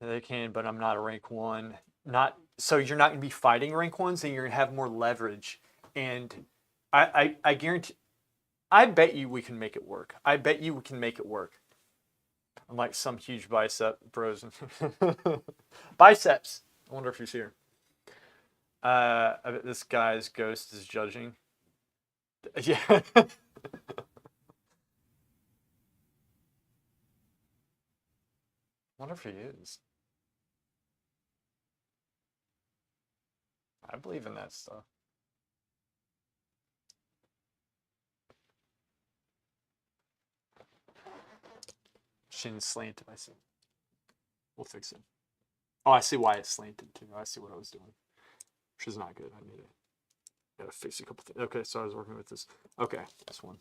They can, but I'm not a rank 1. So you're not going to be fighting rank 1s, and you're going to have more leverage. And I guarantee, I bet you we can make it work. I bet you we can make it work. Unlike some huge bicep bros. Biceps. I wonder if he's here. I bet this guy's ghost is judging. Yeah. Wonder if he is. I believe in that stuff. Shin slanted, I see. We'll fix it. Oh, I see why it's slanted too. I see what I was doing. Which is not good. I need it. Gotta fix a couple things. Okay, so I was working with this. Okay, this one.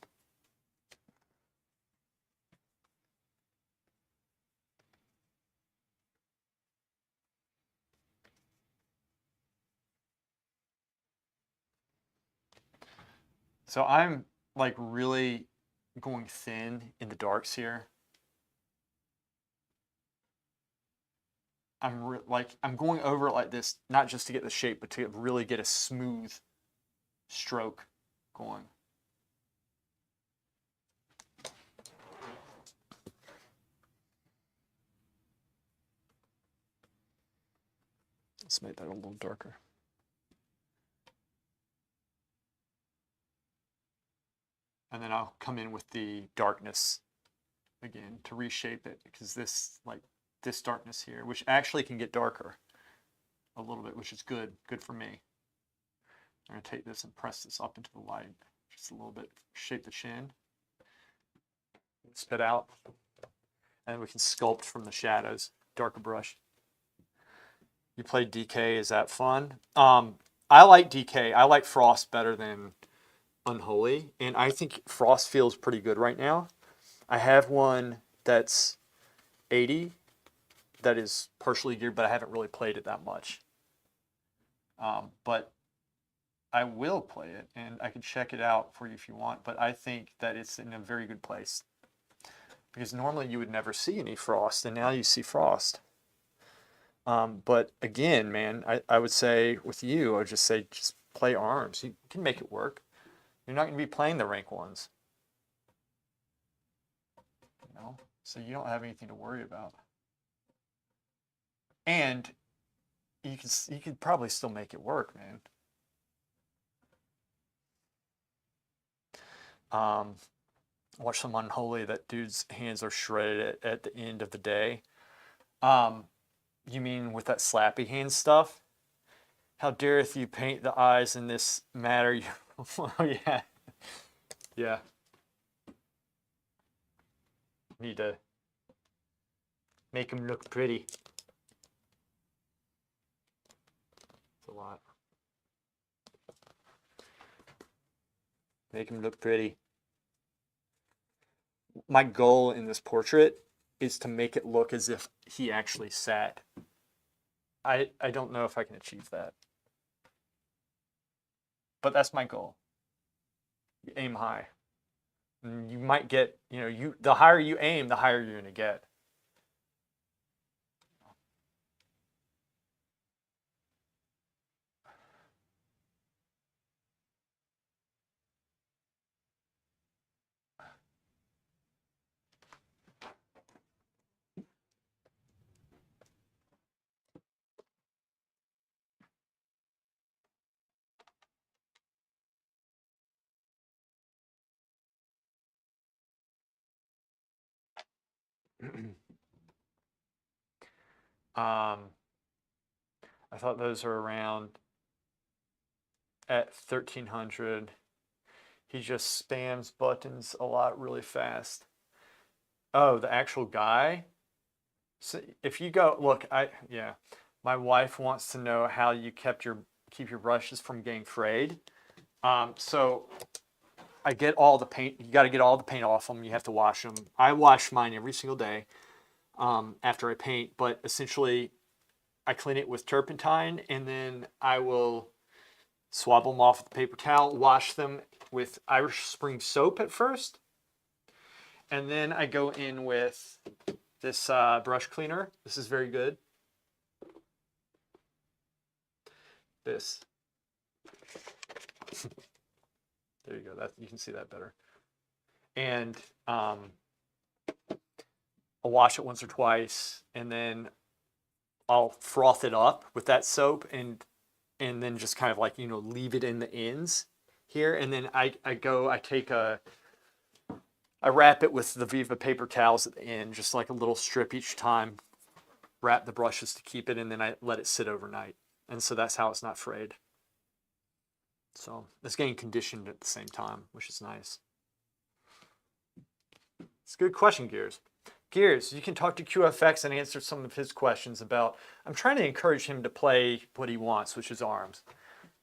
So I'm like really going thin in the darks here. I'm going over it like this, not just to get the shape, but to really get a smooth stroke going. Let's make that a little darker. And then I'll come in with the darkness again to reshape it, because this darkness here, which actually can get darker a little bit, which is good for me. I'm going to take this and press this up into the light just a little bit, shape the chin, spit out, and we can sculpt from the shadows, darker brush. You play DK, is that fun? I like DK. I like Frost better than Unholy, and I think Frost feels pretty good right now. I have one that's 80 that is partially geared, but I haven't really played it that much. But I will play it, and I can check it out for you if you want, but I think that it's in a very good place. Because normally you would never see any Frost, and now you see Frost. But again, man, I would say with you, I would just say just play arms. You can make it work. You're not going to be playing the rank 1s. You know? So you don't have anything to worry about. And you could probably still make it work, man. Watch some Unholy. That dude's hands are shredded at the end of the day. You mean with that slappy hand stuff? How dareth you paint the eyes in this matter? Oh, yeah. Yeah. Need to make them look pretty. It's a lot. Make them look pretty. My goal in this portrait is to make it look as if he actually sat. I don't know if I can achieve that. But that's my goal. You aim high. And you might get, the higher you aim, the higher you're going to get. I thought those are around at 1300. He just spams buttons a lot really fast. Oh, the actual guy? So if you go look, my wife wants to know how you keep your brushes from getting frayed. So I get all the paint. You got to get all the paint off them. You have to wash them. I wash mine every single day after I paint. But essentially, I clean it with turpentine, and then I will swab them off with a paper towel, wash them with Irish Spring soap at first, and then I go in with this brush cleaner. This is very good. This. There you go. That you can see that better. And I'll wash it once or twice, and then I'll froth it up with that soap, and then just kind of like leave it in the ends here, and then I wrap it with the Viva paper towels at the end, just like a little strip each time. Wrap the brushes to keep it, and then I let it sit overnight, and so that's how it's not frayed. So it's getting conditioned at the same time, which is nice. It's a good question, Gears. Gears, you can talk to QFX and answer some of his questions about. I'm trying to encourage him to play what he wants, which is arms,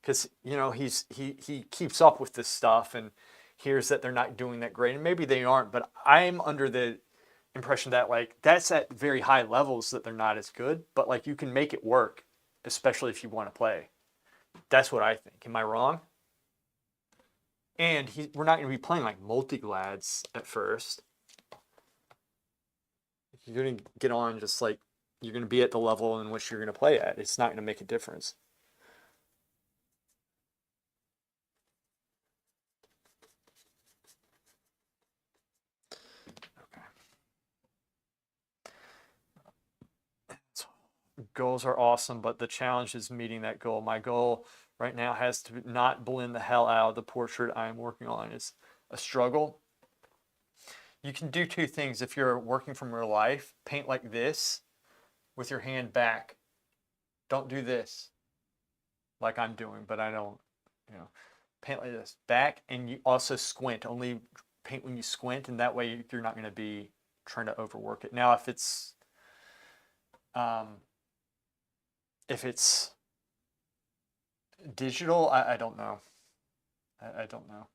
because he keeps up with this stuff and hears that they're not doing that great, and maybe they aren't. But I'm under the impression that that's at very high levels that they're not as good, but you can make it work, especially if you want to play. That's what I think. Am I wrong? And we're not going to be playing multi-glads at first. You're going to get on just you're going to be at the level in which you're going to play at. It's not going to make a difference. Okay. Goals are awesome, but the challenge is meeting that goal. My goal right now has to not blend the hell out of the portrait I'm working on. It's a struggle. You can do two things if you're working from real life. Paint like this with your hand back. Don't do this like I'm doing, but I don't, paint like this. Back, and you also squint. Only paint when you squint, and that way you're not going to be trying to overwork it. Now, if it's digital, I don't know. I don't know.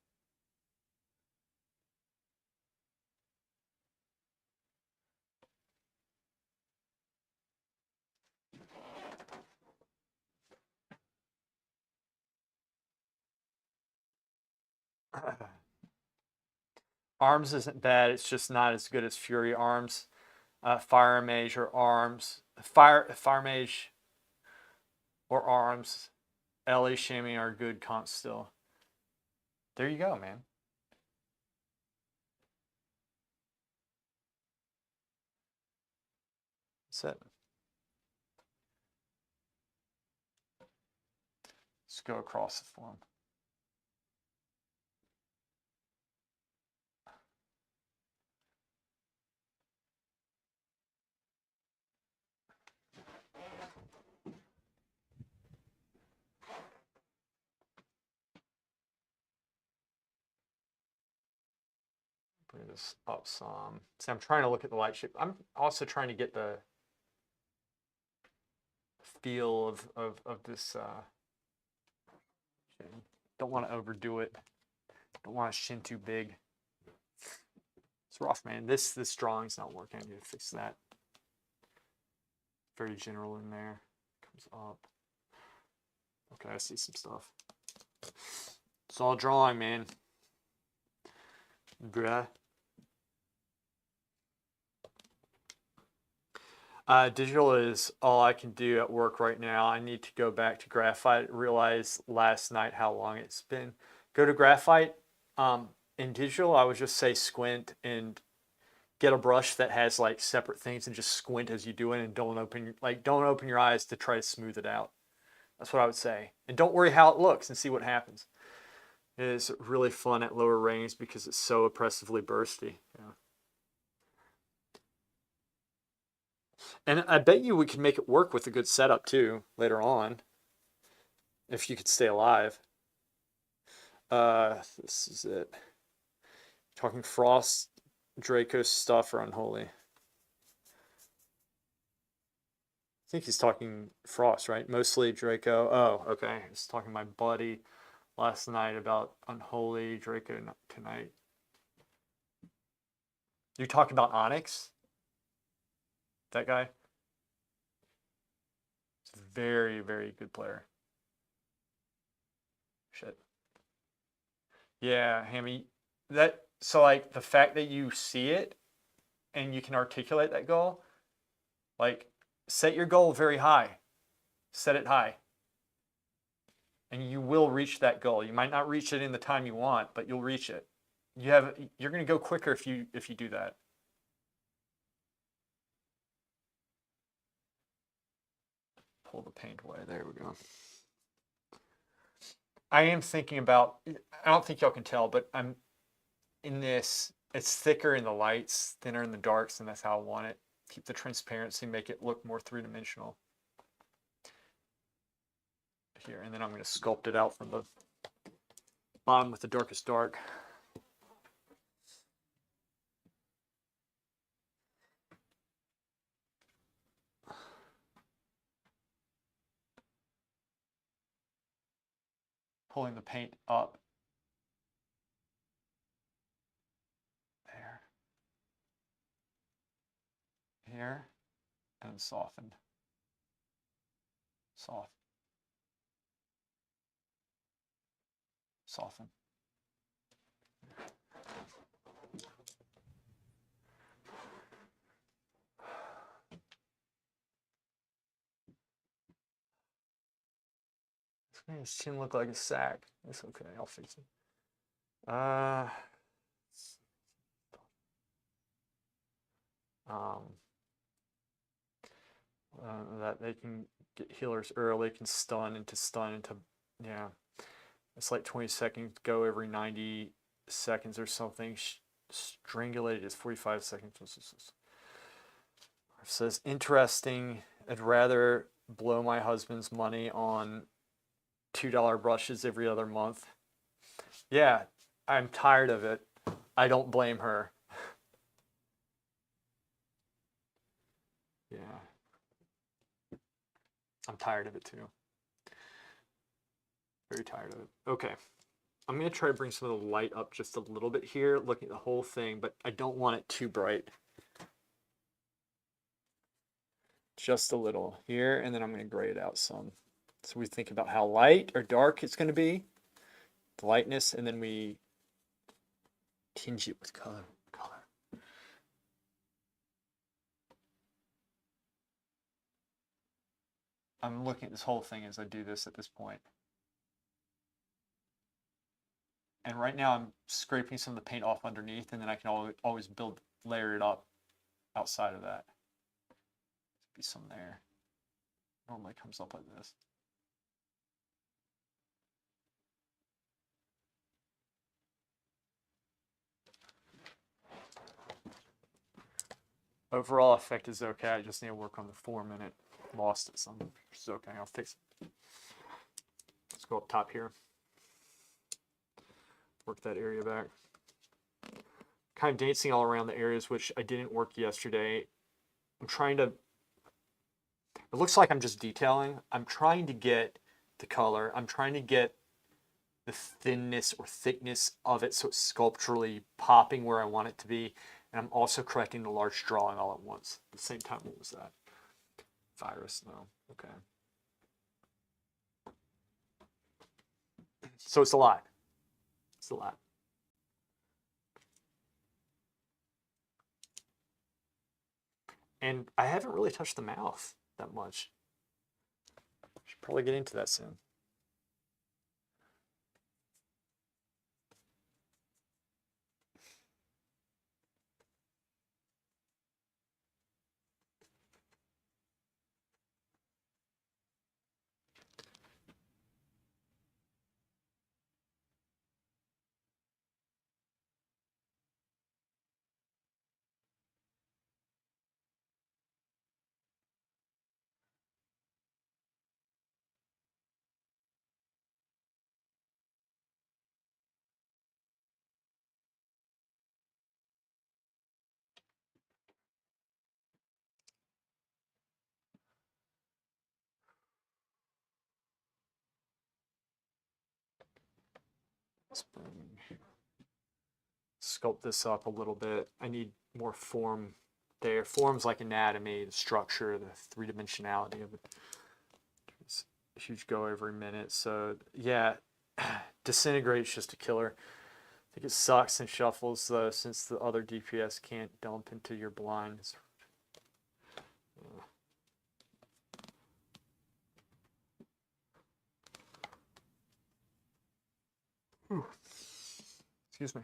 Arms isn't bad. It's just not as good as Fury Arms. Fire Mage or Arms. Fire Mage or Arms. LA Shaming are good comps still. There you go, man. That's it. Let's go across the form. Bring this up some. See, I'm trying to look at the light shape. I'm also trying to get the feel of this. Don't want to overdo it. Don't want to shin too big. It's rough, man. This drawing's not working. I need to fix that. Very general in there. Comes up. Okay, I see some stuff. It's all drawing, man. Bruh. Digital is all I can do at work right now. I need to go back to graphite. Realized last night how long it's been. Go to graphite. In digital, I would just say squint and get a brush that has like separate things and just squint as you do it, and don't open your eyes to try to smooth it out. That's what I would say. And don't worry how it looks, and see what happens. It is really fun at lower range because it's so oppressively bursty. Yeah. And I bet you we could make it work with a good setup too later on, if you could stay alive. This is it. Talking Frost, Draco stuff, or Unholy. I think he's talking Frost, right? Mostly Draco. Oh, okay. He's talking to my buddy last night about Unholy, Draco tonight. You talking about Onyx? That guy? He's a very, very good player. Shit. Yeah, Hammy. So like the fact that you see it and you can articulate that goal, like set your goal very high. Set it high. And you will reach that goal. You might not reach it in the time you want, but you'll reach it. You're going to go quicker if you do that. Pull the paint away. There we go. I am thinking about, I don't think y'all can tell, but I'm in this, it's thicker in the lights, thinner in the darks, and that's how I want it. Keep the transparency, make it look more three-dimensional. Here, and then I'm going to sculpt it out from the bottom with the darkest dark. Pulling the paint up. There. Here. And soften. Soft. Soften. His chin look like a sack. It's okay. I'll fix it. That they can get healers early, can stun into, yeah. It's like 20 seconds go every 90 seconds or something. Strangulated is 45 seconds. It says, interesting. I'd rather blow my husband's money on $2 brushes every other month. Yeah, I'm tired of it. I don't blame her. Yeah. I'm tired of it too. Very tired of it. Okay. I'm going to try to bring some of the light up just a little bit here, looking at the whole thing, but I don't want it too bright. Just a little here, and then I'm going to gray it out some. So we think about how light or dark it's going to be, the lightness, and then we tinge it with color. I'm looking at this whole thing as I do this at this point. And right now I'm scraping some of the paint off underneath, and then I can always layer it up outside of that. Be some there. Normally it comes up like this. Overall effect is okay. I just need to work on the 4-minute. Lost it some, which is okay. I'll fix it. Let's go up top here. Work that area back. Kind of dancing all around the areas which I didn't work yesterday. I'm trying to, it looks like I'm just detailing. I'm trying to get the color. I'm trying to get the thinness or thickness of it so it's sculpturally popping where I want it to be. And I'm also correcting the large drawing all at once. At the same time, what was that? Virus, no. Okay. So it's a lot. It's a lot. And I haven't really touched the mouth that much. Should probably get into that soon. Sculpt this up a little bit. I need more form there. Form's like anatomy, the structure, the three-dimensionality of it. It's a huge go every minute. So yeah, Disintegrate's just a killer. I think it sucks and shuffles though, since the other DPS can't dump into your blinds. Excuse me.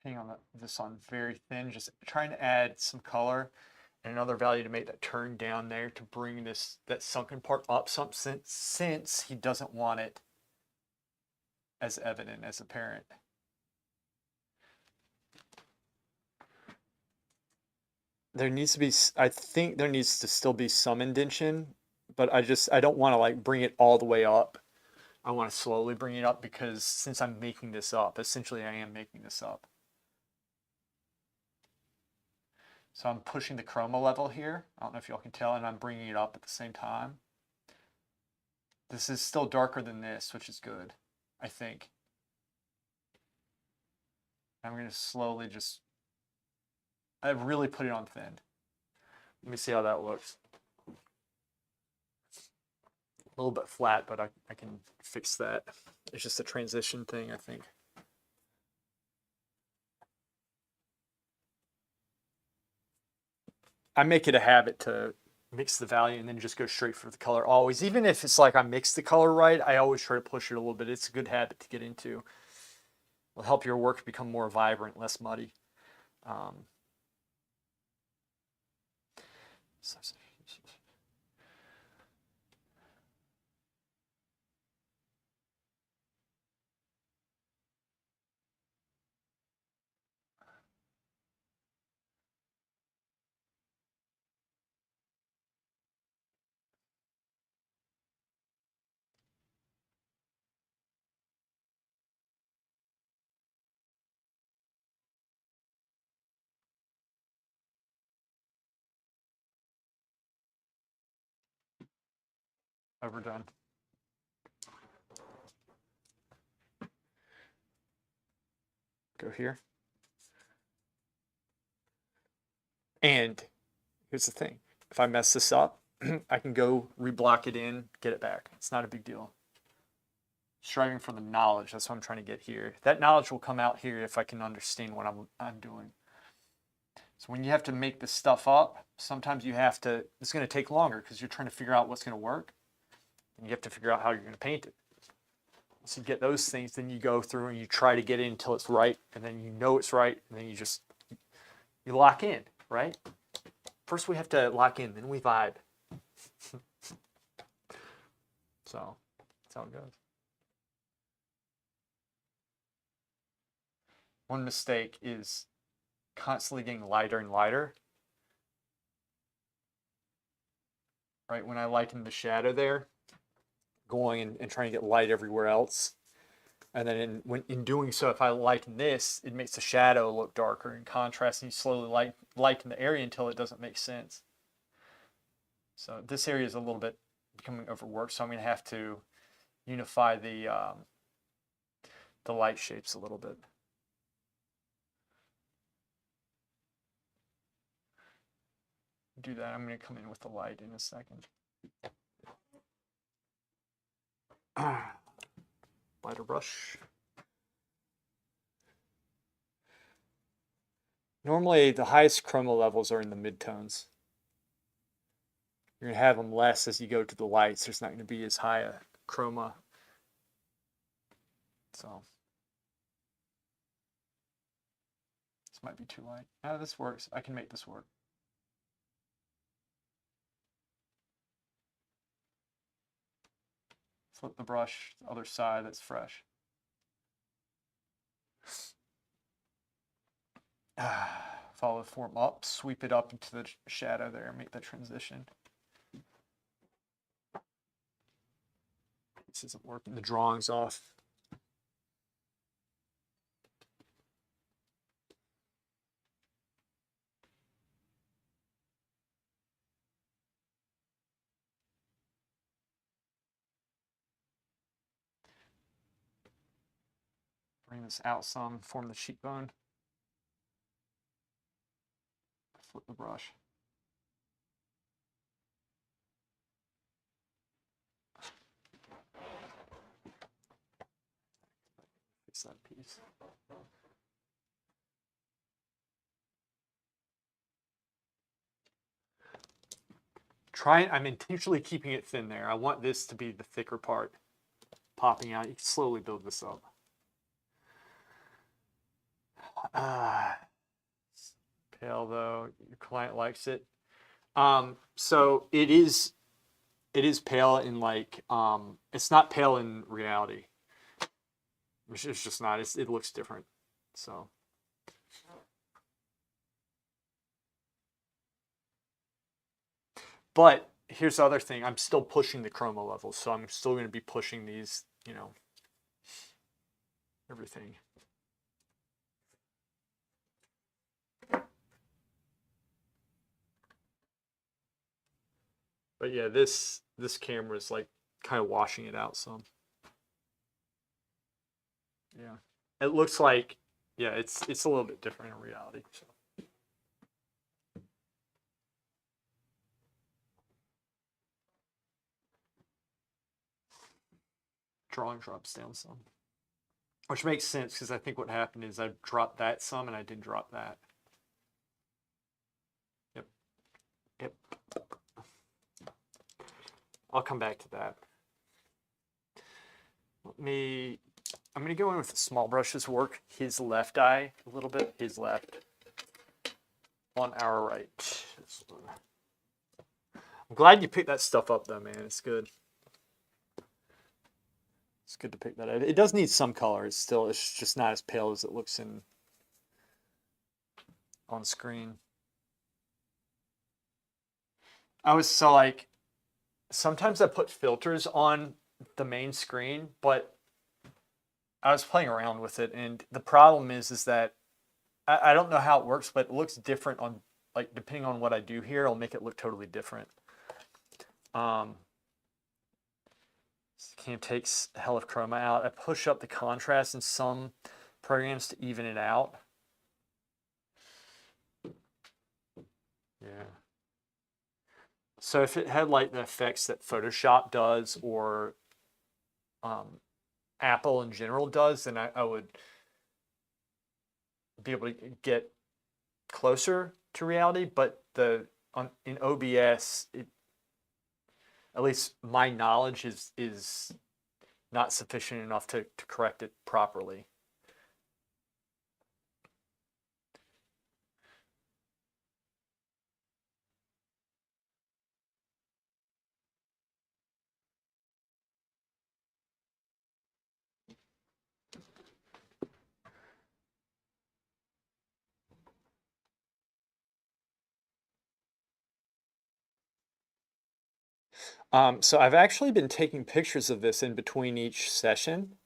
Hang on this on very thin, just trying to add some color and another value to make that turn down there to bring that sunken part up some, since he doesn't want it as evident, as apparent. There needs to be, I think there needs to still be some indentation, but I don't want to like bring it all the way up. I want to slowly bring it up because since I'm making this up, essentially I am making this up. So I'm pushing the chroma level here. I don't know if y'all can tell, and I'm bringing it up at the same time. This is still darker than this, which is good, I think. I'm going to slowly I've really put it on thin. Let me see how that looks. A little bit flat, but I can fix that. It's just a transition thing, I think. I make it a habit to mix the value and then just go straight for the color always. Even if it's like I mix the color right, I always try to push it a little bit. It's a good habit to get into. It'll help your work become more vibrant, less muddy. Overdone. Go here. And here's the thing. If I mess this up, I can go reblock it in, get it back. It's not a big deal. Striving for the knowledge, that's what I'm trying to get here. That knowledge will come out here if I can understand what I'm doing. So when you have to make this stuff up, sometimes you have to, it's going to take longer because you're trying to figure out what's going to work. And you have to figure out how you're going to paint it. Once you get those things, then you go through and you try to get it until it's right, and then you know it's right, and then you lock in, right? First we have to lock in, then we vibe. So that's how it goes. One mistake is constantly getting lighter and lighter. Right, when I lighten the shadow there, going and trying to get light everywhere else. And then in doing so, if I lighten this, it makes the shadow look darker in contrast, and you slowly lighten the area until it doesn't make sense. So this area is a little bit becoming overworked, so I'm going to have to unify the light shapes a little bit. Do that. I'm going to come in with the light in a second. Lighter brush. Normally, the highest chroma levels are in the midtones. You're going to have them less as you go to the lights. There's not going to be as high a chroma. So this might be too light. Ah, this works. I can make this work. Flip the brush to the other side that's fresh. Follow the form up, sweep it up into the shadow there, make that transition. This isn't working, the drawing's off. Bring this out some, form the cheekbone. Flip the brush. Fix that piece. I'm intentionally keeping it thin there. I want this to be the thicker part popping out. You can slowly build this up. Pale though, your client likes it. So it is pale in like, it's not pale in reality. It's just not, it looks different, so. But here's the other thing, I'm still pushing the chroma levels, so I'm still going to be pushing these, you know, everything. But yeah, this camera is like kind of washing it out some. Yeah, it looks like, yeah, it's a little bit different in reality. So. Drawing drops down some, which makes sense because I think what happened is I dropped that some and I did drop that. Yep. I'll come back to that. I'm going to go in with the small brushes work his left eye a little bit, his left on our right. I'm glad you picked that stuff up though, man. It's good. It's good to pick that up. It does need some color. It's just not as pale as it looks on screen. Sometimes I put filters on the main screen, but I was playing around with it, and the problem is that I don't know how it works, but it looks different on, like, depending on what I do here, it'll make it look totally different. Cam takes a hell of chroma out. I push up the contrast in some programs to even it out. Yeah. So if it had like the effects that Photoshop does or Apple in general does, then I would be able to get closer to reality, but in OBS, at least my knowledge is not sufficient enough to correct it properly. So I've actually been taking pictures of this in between each session.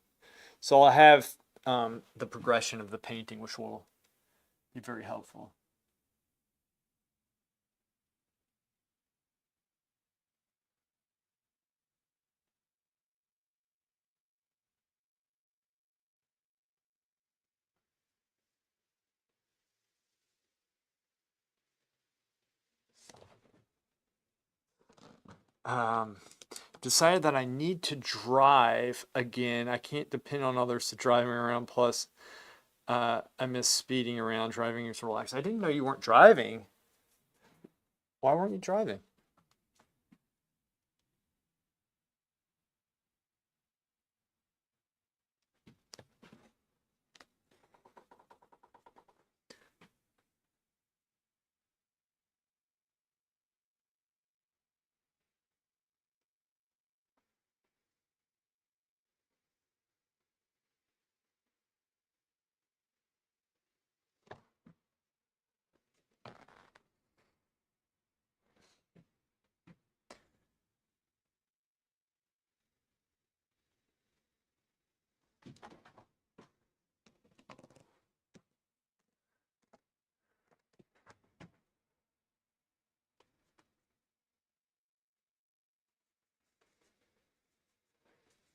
So I'll have the progression of the painting, which will be very helpful. Decided that I need to drive again. I can't depend on others to drive me around. Plus, I miss speeding around. Driving is relaxed. I didn't know you weren't driving. Why weren't you driving?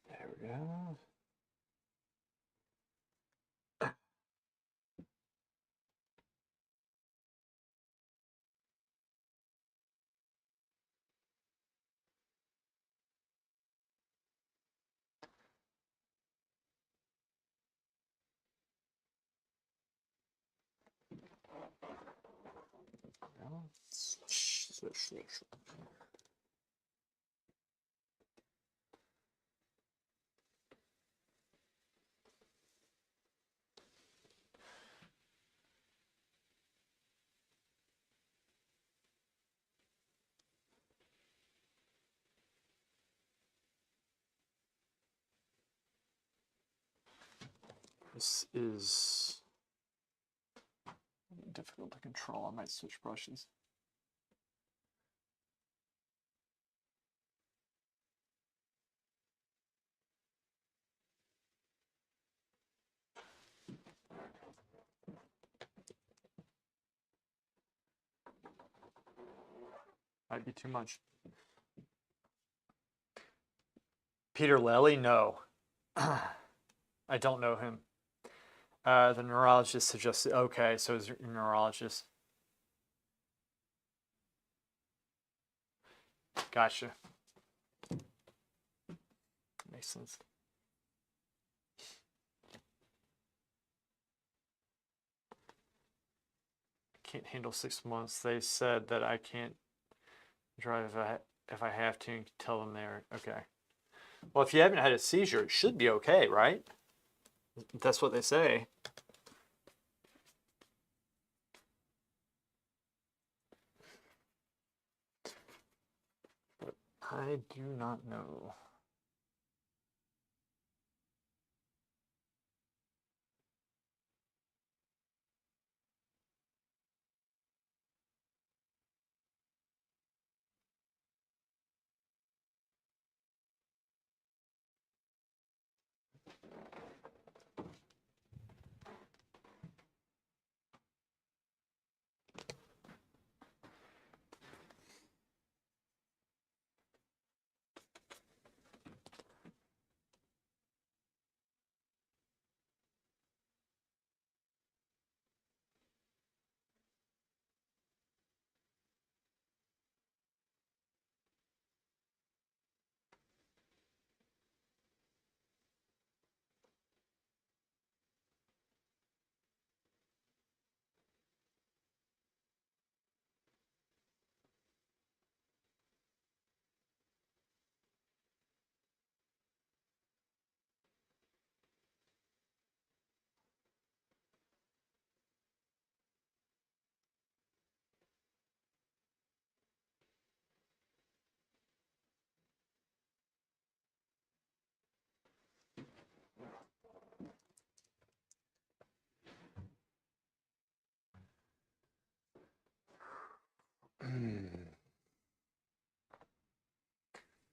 There we go. This is difficult to control. I might switch brushes. Might be too much. Peter Lely? No. I don't know him. The neurologist suggested, okay, so is your neurologist. Gotcha. Makes sense. Can't handle 6 months. They said that I can't drive if I have to, and tell them they're okay. Well, if you haven't had a seizure, it should be okay, right? That's what they say. But I do not know.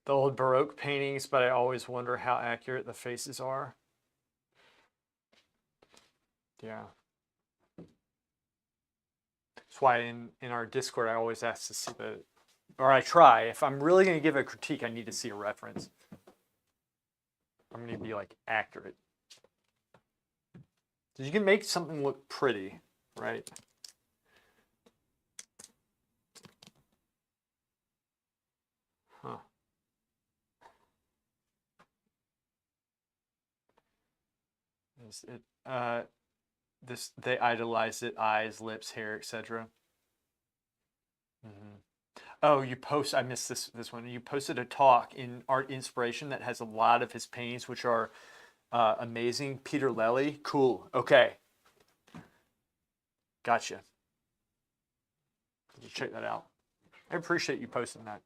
The old Baroque paintings, but I always wonder how accurate the faces are. Yeah. That's why in our Discord, I always ask to see the, or I try. If I'm really going to give a critique, I need to see a reference. I'm going to be like accurate. You can make something look pretty, right? Huh. Is it, they idolize it, eyes, lips, hair, etc. Mm-hmm. Oh, I missed this one. You posted a talk in Art Inspiration that has a lot of his paintings, which are amazing. Peter Lely, cool. Okay, gotcha. Check that out. I appreciate you posting that.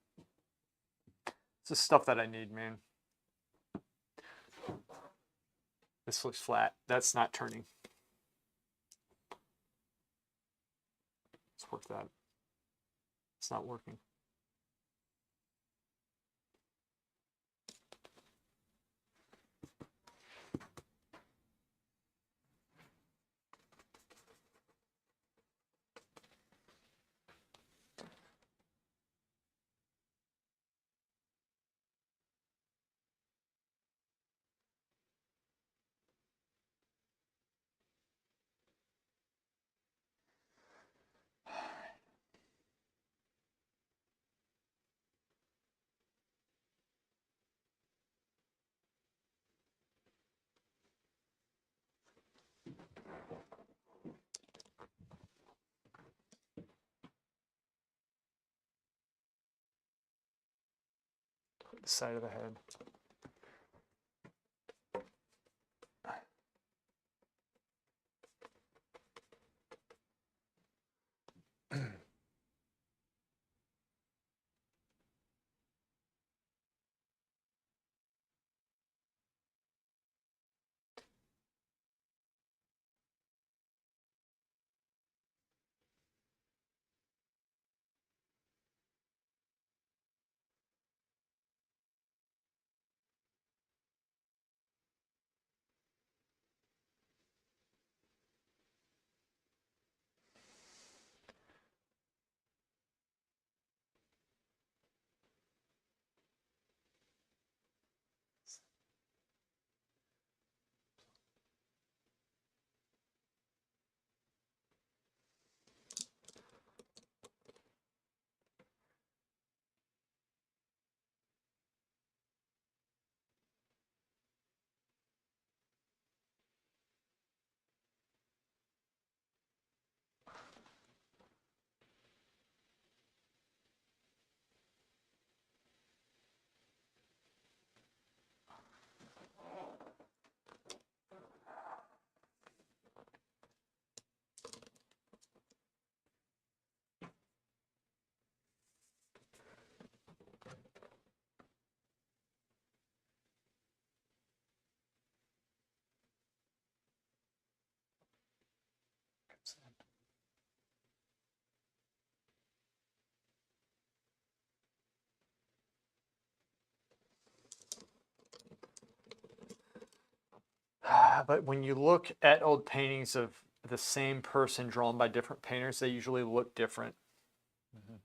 It's the stuff that I need, man. This looks flat. That's not turning. Let's work that. It's not working. The side of the head. But when you look at old paintings of the same person drawn by different painters, they usually look different. Mm-hmm.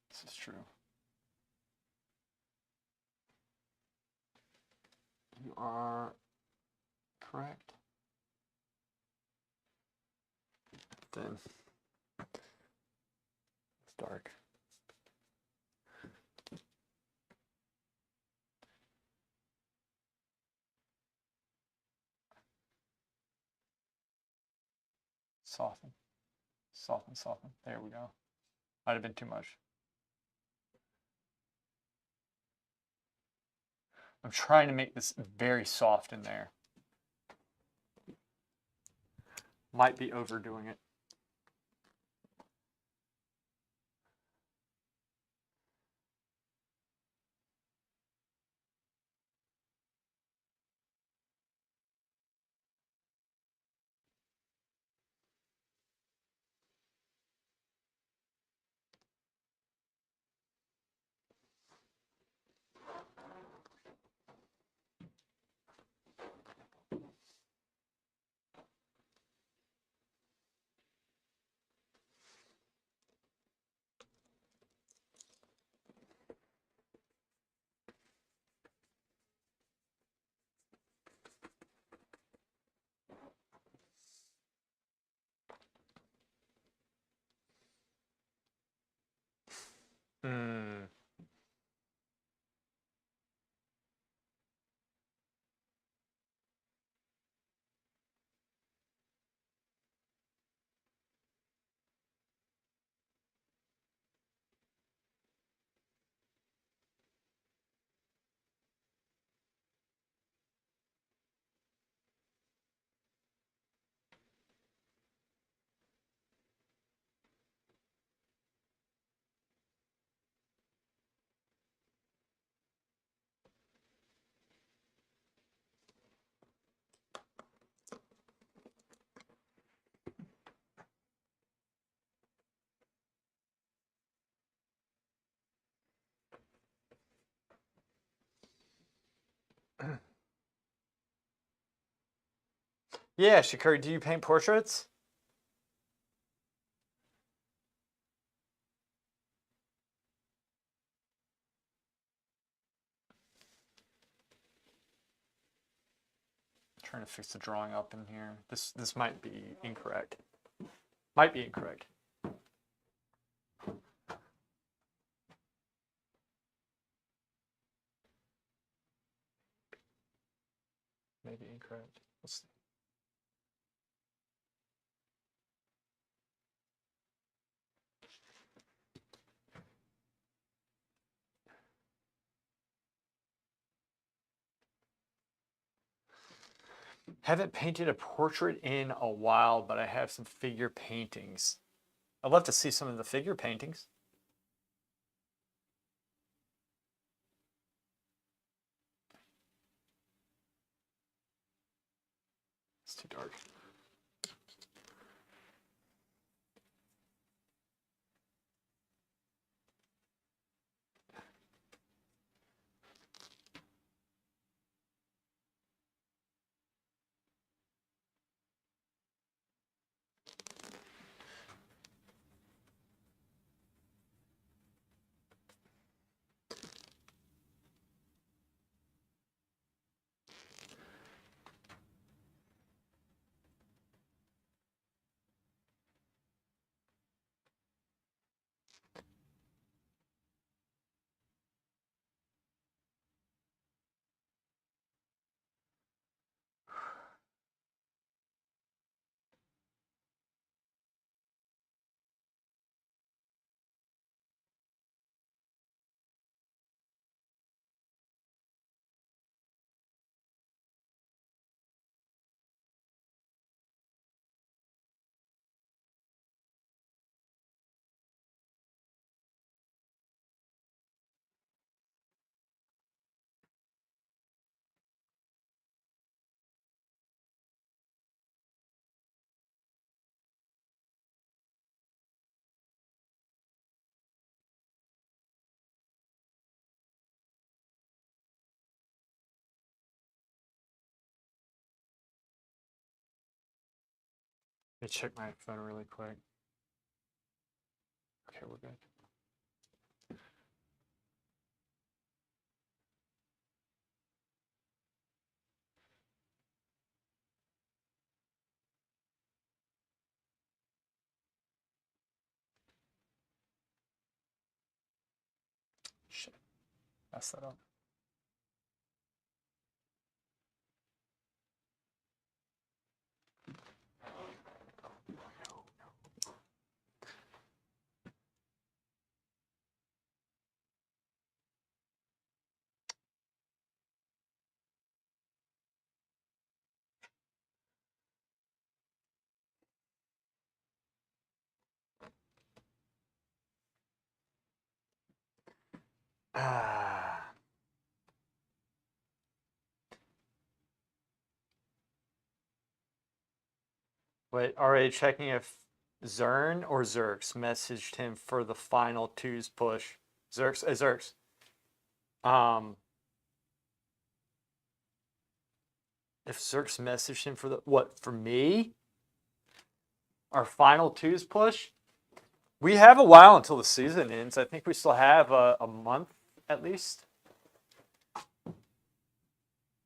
This is true. You are correct. Then it's dark. Soften, soften, soften. There we go. Might have been too much. I'm trying to make this very soft in there. Might be overdoing it. Yeah, Shakari, do you paint portraits? Trying to fix the drawing up in here. This might be incorrect. Might be incorrect. Maybe incorrect. Let's see. Haven't painted a portrait in a while, but I have some figure paintings. I'd love to see some of the figure paintings. It's too dark. Let me check my phone really quick. Okay, we're good. Shit, messed that up. Ah. Wait, RA checking if Zern or Zerx messaged him for the final twos push. Zerx, Zerx. If Zerx messaged him for the what for me? Our final twos push? We have a while until the season ends. I think we still have a month at least.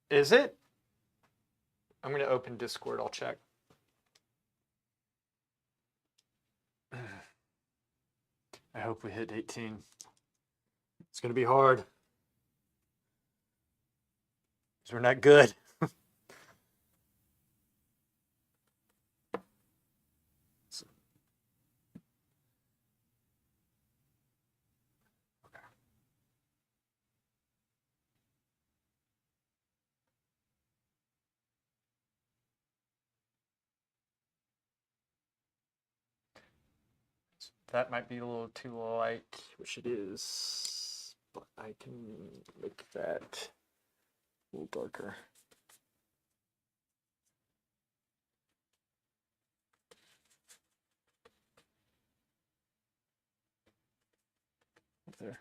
Is it? I'm gonna open Discord. I'll check. I hope we hit 18. It's gonna be hard. Because we're not good. That might be a little too light, which it is, but I can make that a little darker. There.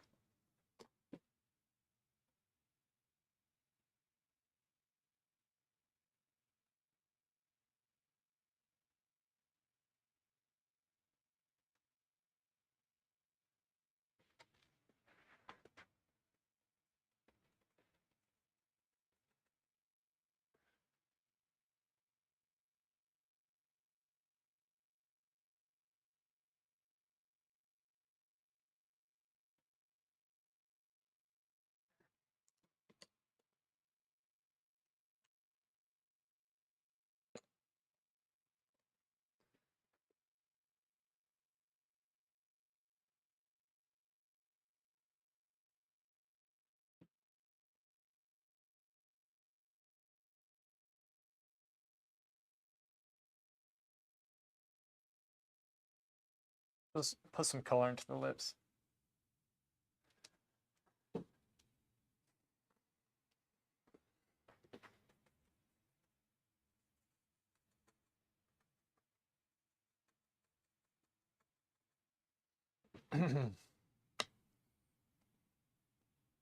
Just put some color into the lips.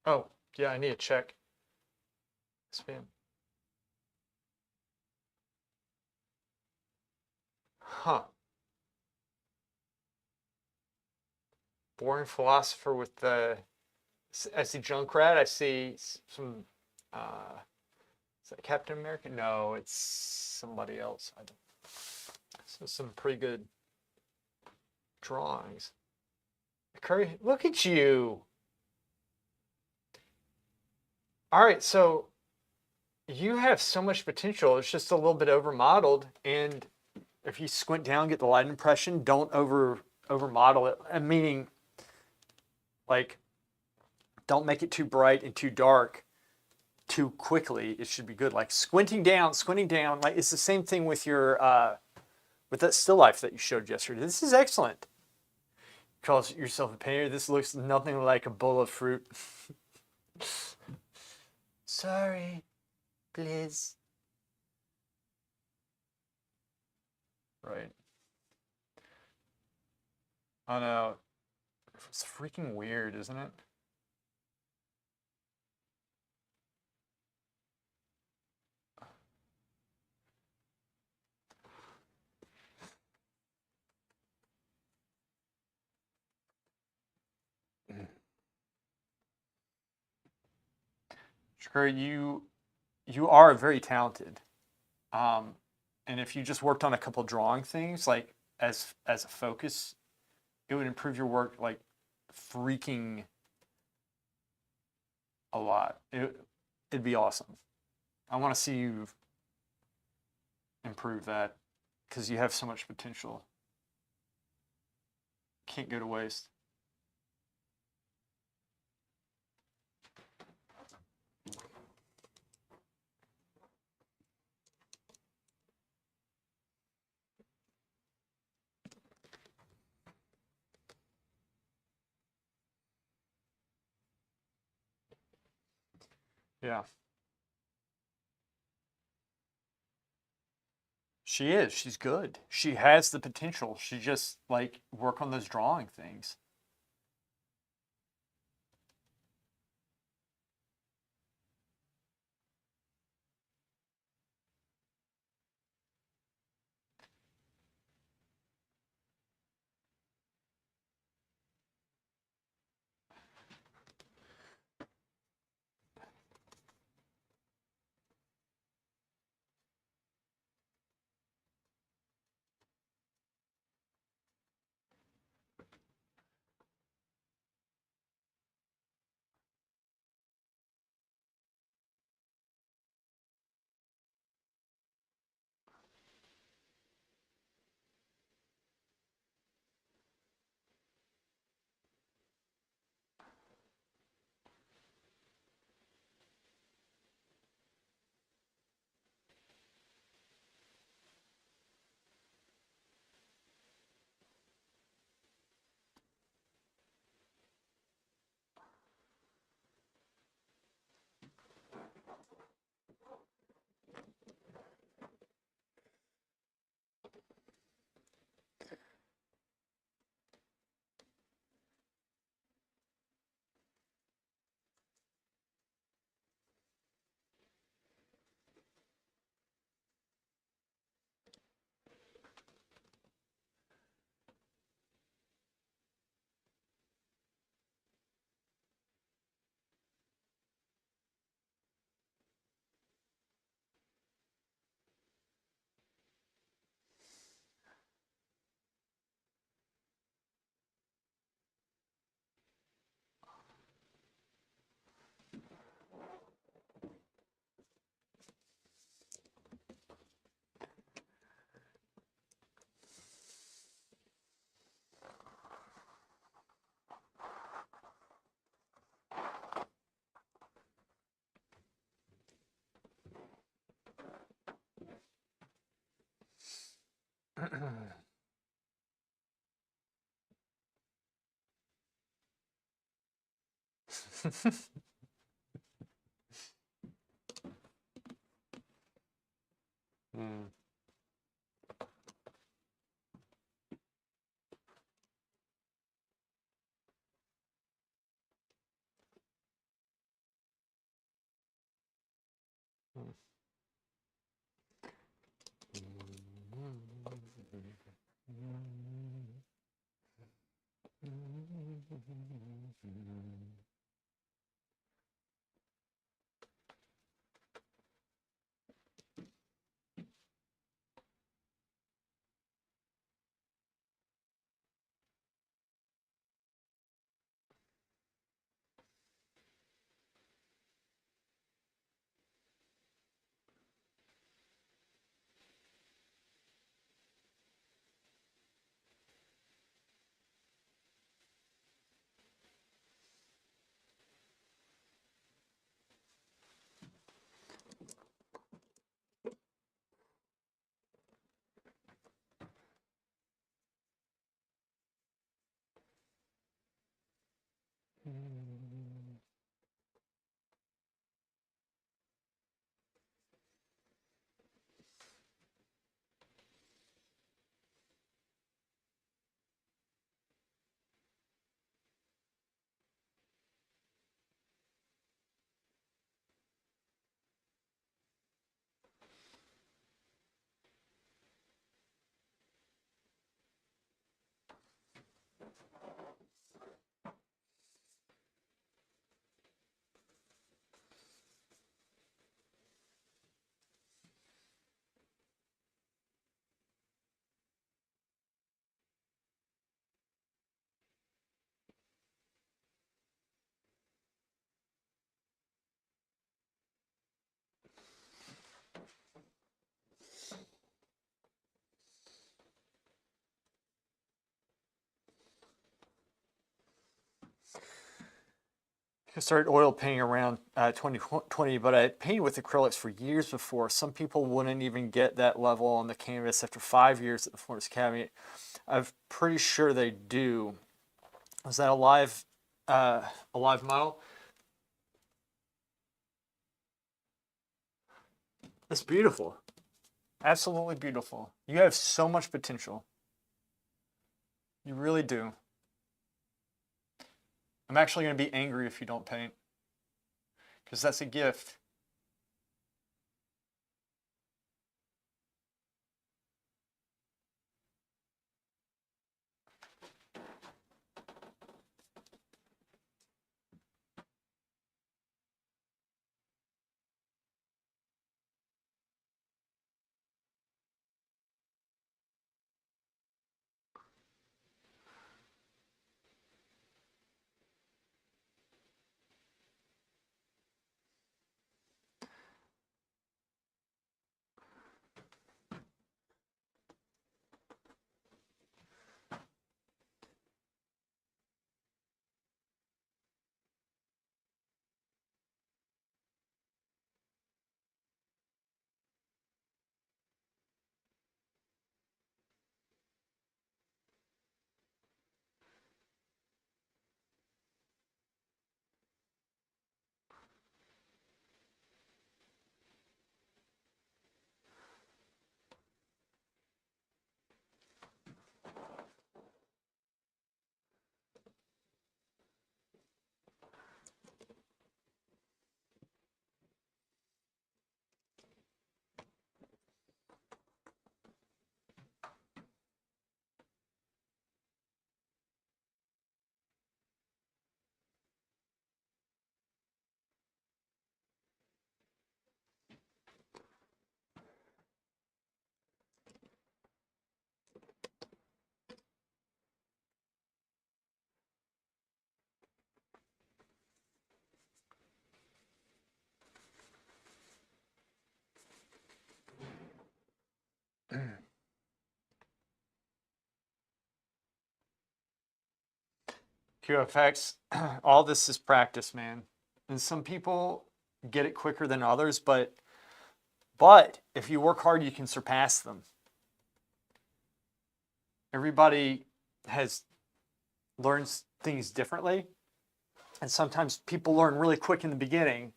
Oh, yeah, I need to check. Spam. Huh. Boring philosopher with the. I see Junkrat. I see some. Is that Captain America? No, it's somebody else. I don't. So some pretty good drawings. Curry, look at you. All right, so you have so much potential. It's just a little bit over modeled, and if you squint down, get the light impression, don't over model it. Meaning, like, don't make it too bright and too dark too quickly. It should be good. Like squinting down. Like it's the same thing with your with that still life that you showed yesterday. This is excellent. Call yourself a painter. This looks nothing like a bowl of fruit. Sorry, please. Right. I know. It's freaking weird, isn't it? Sure, you are very talented. Um, and if you just worked on a couple drawing things, like as a focus, it would improve your work like freaking a lot. It'd be awesome. I want to see you improve that because you have so much potential. Can't go to waste. Yeah. She is. She's good. She has the potential. She just like work on those drawing things. Hmm. I started oil painting around 2020, but I painted with acrylics for years before. Some people wouldn't even get that level on the canvas after 5 years at the Florence Academy. I'm pretty sure they do. Was that a live model? That's beautiful. Absolutely beautiful. You have so much potential. You really do. I'm actually going to be angry if you don't paint, because that's a gift. QFX, all this is practice, man. And some people get it quicker than others, but if you work hard, you can surpass them. Everybody has learns things differently. And sometimes people learn really quick in the beginning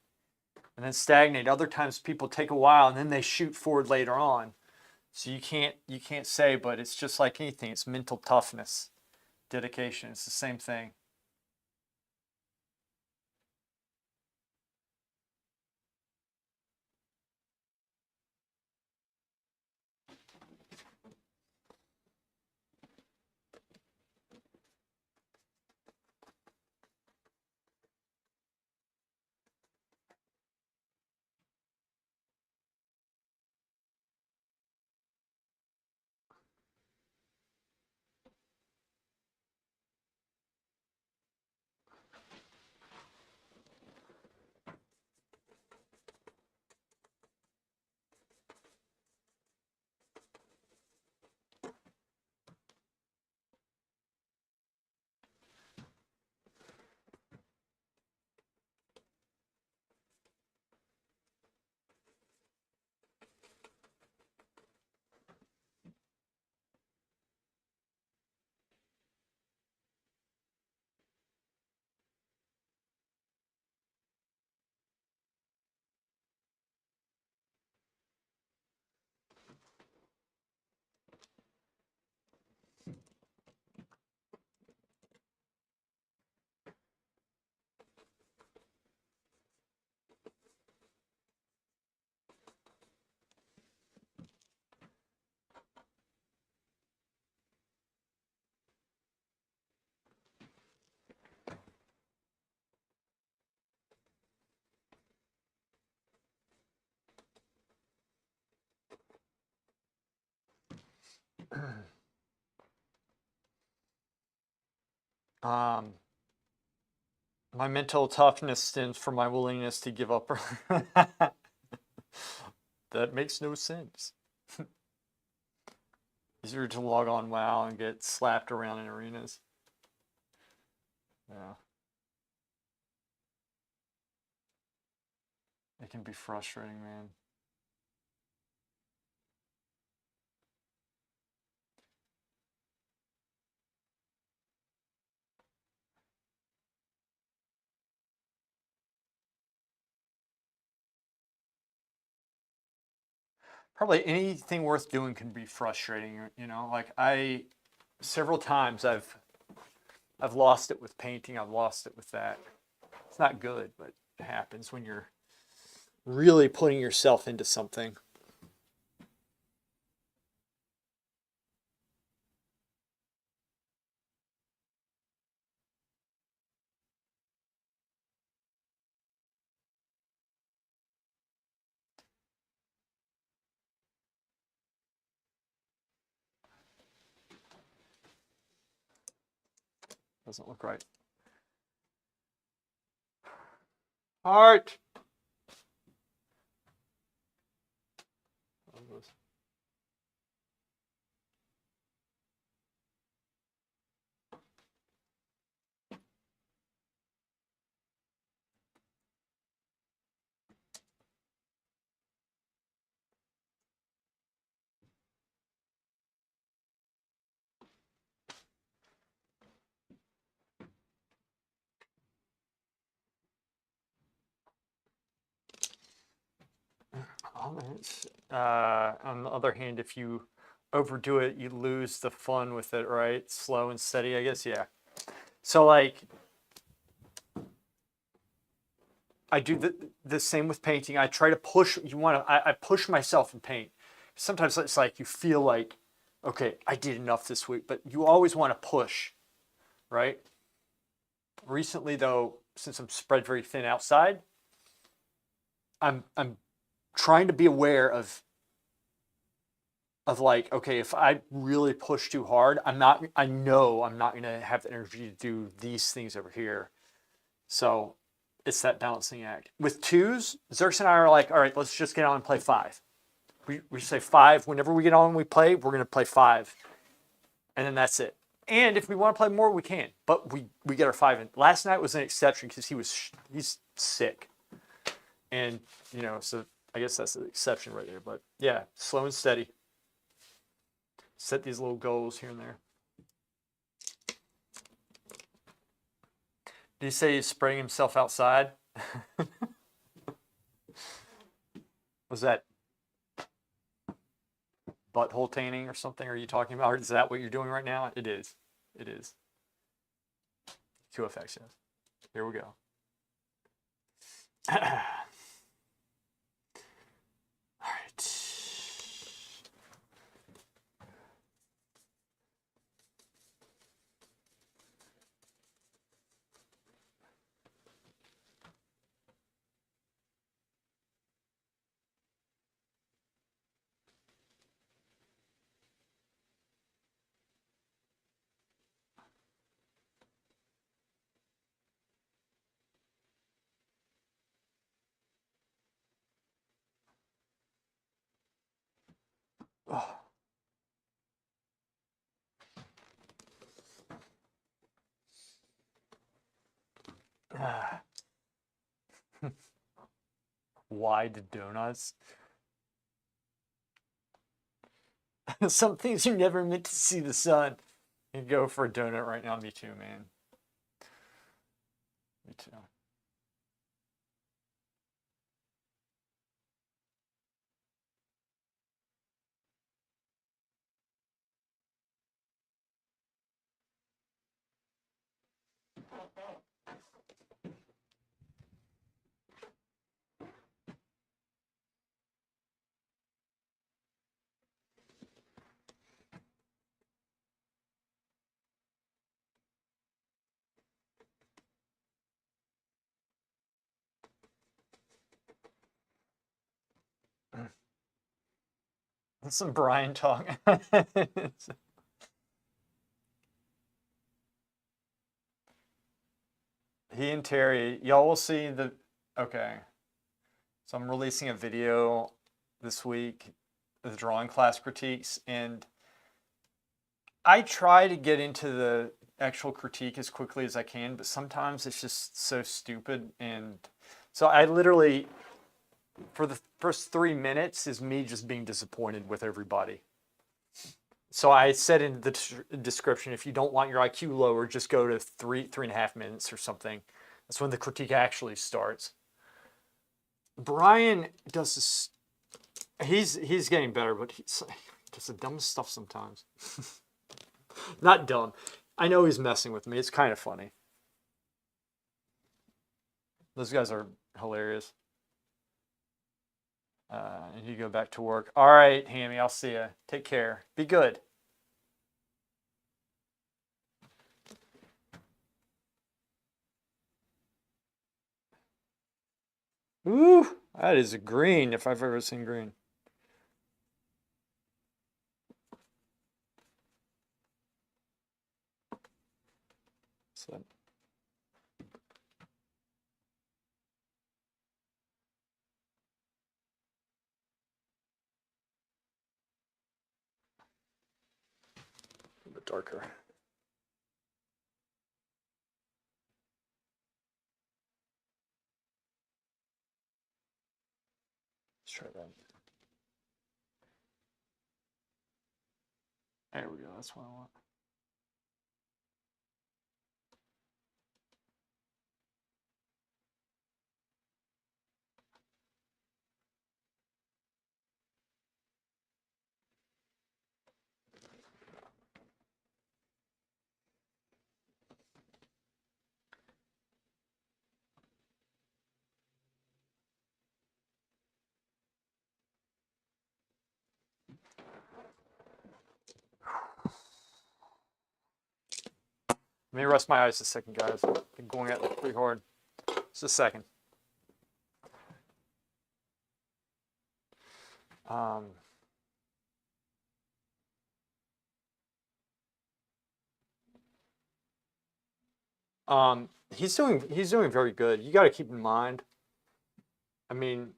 and then stagnate. Other times people take a while and then they shoot forward later on. So you can't say, but it's just like anything. It's mental toughness, dedication. It's the same thing. Um, my mental toughness stems from my willingness to give up. That makes no sense. Easier to log on WoW and get slapped around in arenas. Yeah. It can be frustrating, man. Probably anything worth doing can be frustrating, you know? Like several times I've lost it with painting, I've lost it with that. It's not good, but it happens when you're really putting yourself into something. Doesn't look right. Art. On the other hand, if you overdo it, you lose the fun with it, right? Slow and steady, I guess, yeah. So like, I do the same with painting. I try to push. I push myself in paint. Sometimes it's like you feel like, okay, I did enough this week, but you always want to push, right? Recently, though, since I'm spread very thin outside, I'm trying to be aware of like, okay, if I really push too hard, I know I'm not gonna have the energy to do these things over here. So it's that balancing act. With twos, Zerx and I are like, all right, let's just get on and play five. We say five. Whenever we get on and we play, we're gonna play five. And then that's it. And if we want to play more, we can. But we get our five in. Last night was an exception because he's sick. And so I guess that's the exception right there. But yeah, slow and steady. Set these little goals here and there. Did he say he's spraying himself outside? Was that butthole tanning or something? Are you talking about? Or is that what you're doing right now? It is. It is. 2FX, yes. Here we go. All right. Oh. Wide donuts. Some things you never meant to see the sun. You go for a donut right now. Me too, man. Me too. That's some Brian talk. He and Terry, y'all will see the. Okay. So I'm releasing a video this week, the drawing class critiques, and I try to get into the actual critique as quickly as I can, but sometimes it's just so stupid. And so I literally, for the first 3 minutes, is me just being disappointed with everybody. So I said in the description, if you don't want your IQ lower, just go to 3.5 minutes or something. That's when the critique actually starts. Brian does this. He's getting better, but he does the dumbest stuff sometimes. Not dumb. I know he's messing with me. It's kind of funny. Those guys are hilarious. And you go back to work. All right, Hammy, I'll see you. Take care. Be good. Ooh, that is a green if I've ever seen green. So. A bit darker. Let's try that. There we go. That's what I want. Let me rest my eyes a second, guys. I've been going at it pretty hard. Just a second. He's doing very good. You got to keep in mind. I mean,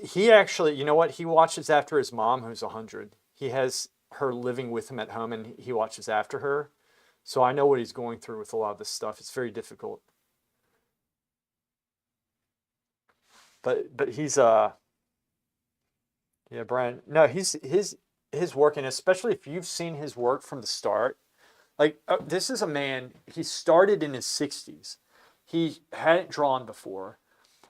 he actually, you know what? He watches after his mom, who's 100. He has her living with him at home, and he watches after her. So I know what he's going through with a lot of this stuff. It's very difficult. But he's yeah, Brian. No, his work, and especially if you've seen his work from the start, like this is a man, he started in his 60s. He hadn't drawn before.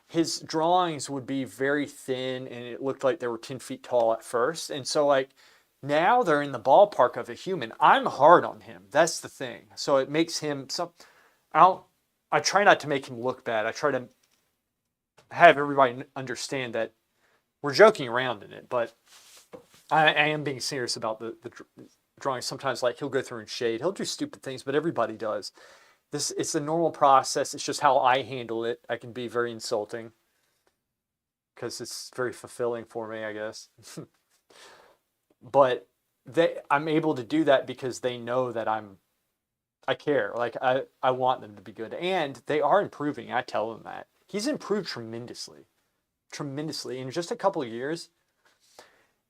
His drawings would be very thin and it looked like they were 10 feet tall at first. And so like now they're in the ballpark of a human. I'm hard on him. That's the thing. So it makes him some, I try not to make him look bad. I try to have everybody understand that we're joking around in it, but I am being serious about the drawing. Sometimes like he'll go through and shade. He'll do stupid things, but everybody does. It's a normal process. It's just how I handle it. I can be very insulting because it's very fulfilling for me, I guess. But I'm able to do that because they know that I care. Like I want them to be good, and they are improving. I tell them that he's improved tremendously in just a couple of years,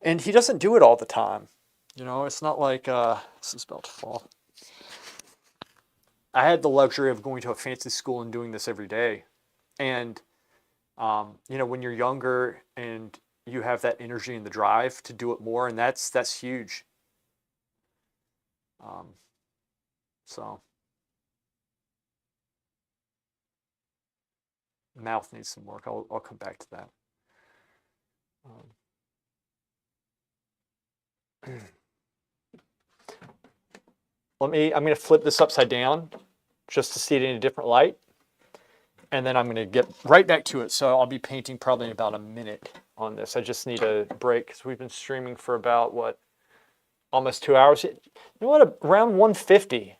and he doesn't do it all the time. You know, it's not like this is about to fall. I had the luxury of going to a fancy school and doing this every day. And, you know, when you're younger and you have that energy and the drive to do it more, and that's huge. So mouth needs some work. I'll come back to that. I'm going to flip this upside down just to see it in a different light. And then I'm going to get right back to it. So I'll be painting probably in about a minute on this. I just need a break because we've been streaming for about, what, almost 2 hours. You know what, around 150.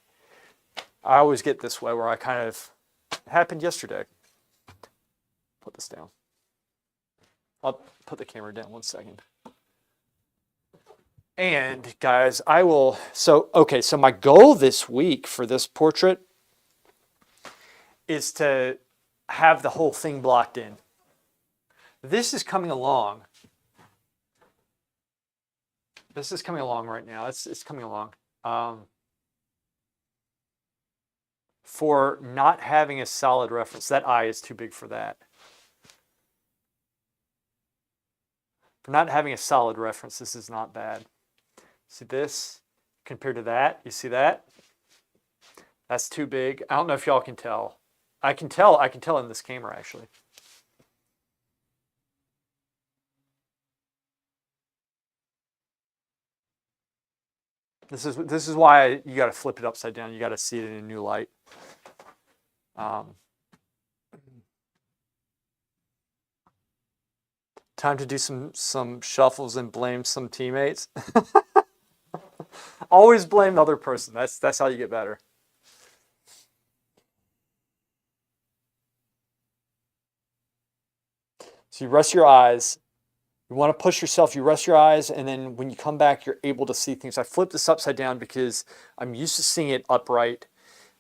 I always get this way where I kind of, it happened yesterday. Put this down. I'll put the camera down 1 second. And guys, so my goal this week for this portrait is to have the whole thing blocked in. This is coming along. This is coming along right now. It's coming along. For not having a solid reference, that eye is too big for that. For not having a solid reference, this is not bad. See this compared to that? You see that? That's too big. I don't know if y'all can tell. I can tell in this camera actually. This is why you got to flip it upside down. You got to see it in a new light. Time to do some shuffles and blame some teammates. Always blame the other person. That's how you get better. So you rest your eyes. You want to push yourself, you rest your eyes, and then when you come back, you're able to see things. I flip this upside down because I'm used to seeing it upright.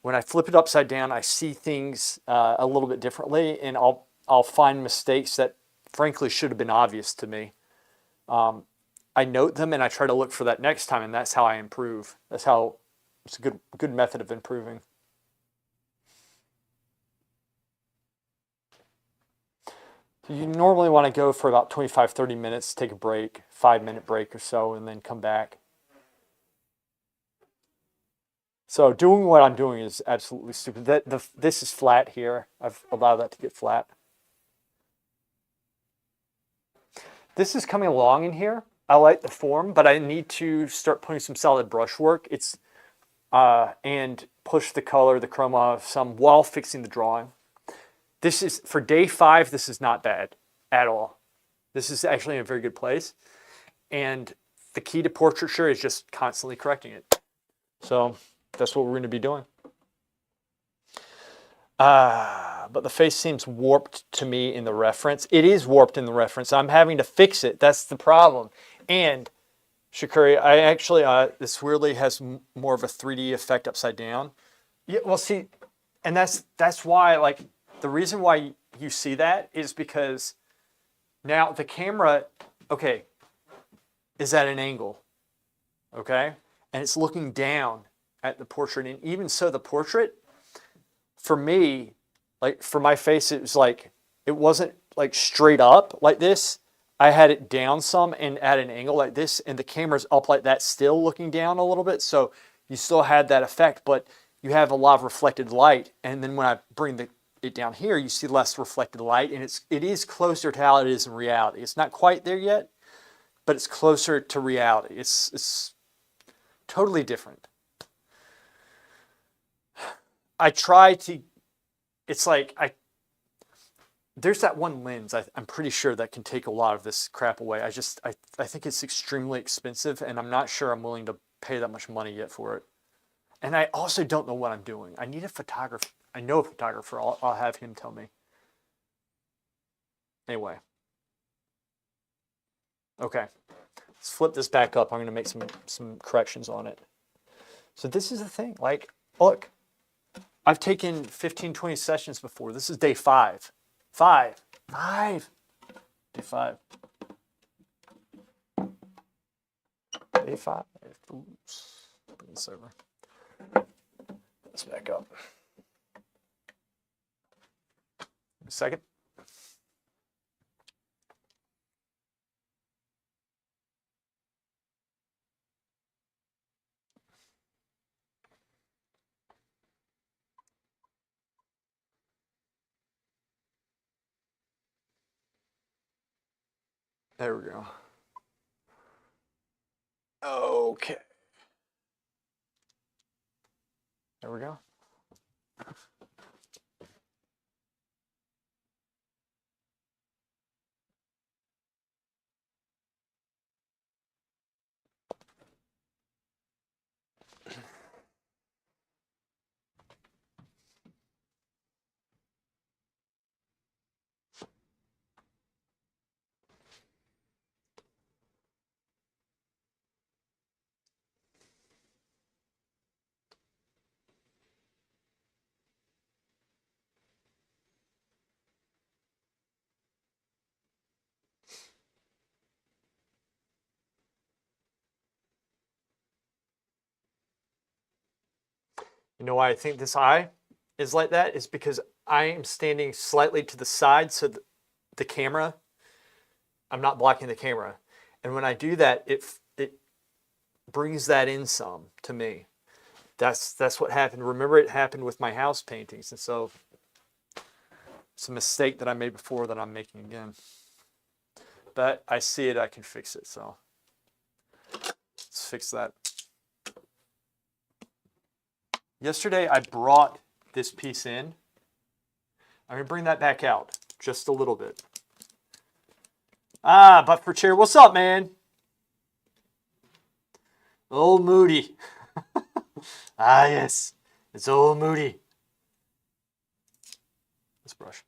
When I flip it upside down, I see things a little bit differently, and I'll find mistakes that frankly should have been obvious to me. I note them and I try to look for that next time, and that's how I improve. It's a good method of improving. You normally want to go for about 25-30 minutes, take a break, 5-minute break or so, and then come back. So doing what I'm doing is absolutely stupid. This is flat here. I've allowed that to get flat. This is coming along in here. I like the form, but I need to start putting some solid brush work. And push the color, the chroma some while fixing the drawing. This is, for day 5, this is not bad at all. This is actually in a very good place. And the key to portraiture is just constantly correcting it. So that's what we're going to be doing. But the face seems warped to me in the reference. It is warped in the reference. I'm having to fix it. That's the problem. And Shakuri, I actually, this weirdly has more of a 3D effect upside down. Yeah, well, see, and that's why, like, the reason why you see that is because now the camera, okay, is at an angle, okay? And it's looking down at the portrait. And even so, the portrait, for me, like for my face, it was like, it wasn't like straight up like this. I had it down some and at an angle like this, and the camera's up like that, still looking down a little bit. So you still had that effect, but you have a lot of reflected light. And then when I bring it down here, you see less reflected light, and it is closer to how it is in reality. It's not quite there yet, but it's closer to reality. It's totally different. I try to, it's like there's that one lens I'm pretty sure that can take a lot of this crap away. I think it's extremely expensive, and I'm not sure I'm willing to pay that much money yet for it. And I also don't know what I'm doing. I need a photographer. I know a photographer. I'll have him tell me. Anyway. Okay. Let's flip this back up. I'm going to make some corrections on it. So this is the thing. Like, look, I've taken 15, 20 sessions before. This is day 5. 5. Day 5. Day 5. Oops. Bring this over. Let's back up. A second. There we go. Okay. There we go. You know why I think this eye is like that? Is because I am standing slightly to the side, so the camera, I'm not blocking the camera. And when I do that, it brings that in some to me. That's what happened. Remember, it happened with my house paintings. And so it's a mistake that I made before that I'm making again. But I see it, I can fix it. So let's fix that. Yesterday, I brought this piece in. I'm going to bring that back out just a little bit. Ah, but for chair, what's up, man? Old Moody. Ah, yes. It's old Moody. This brush.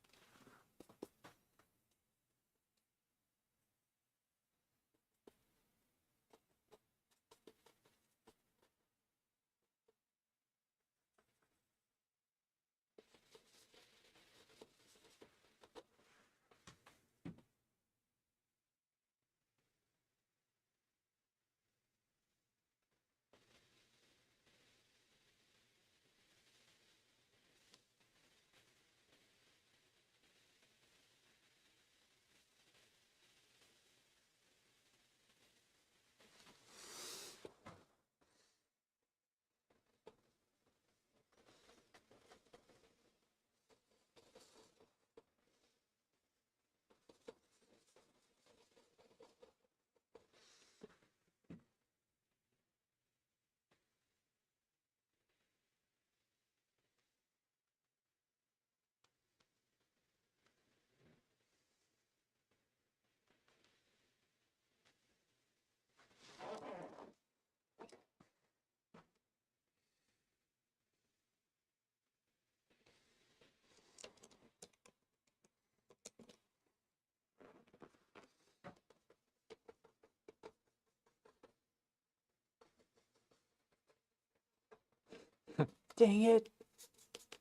Dang it.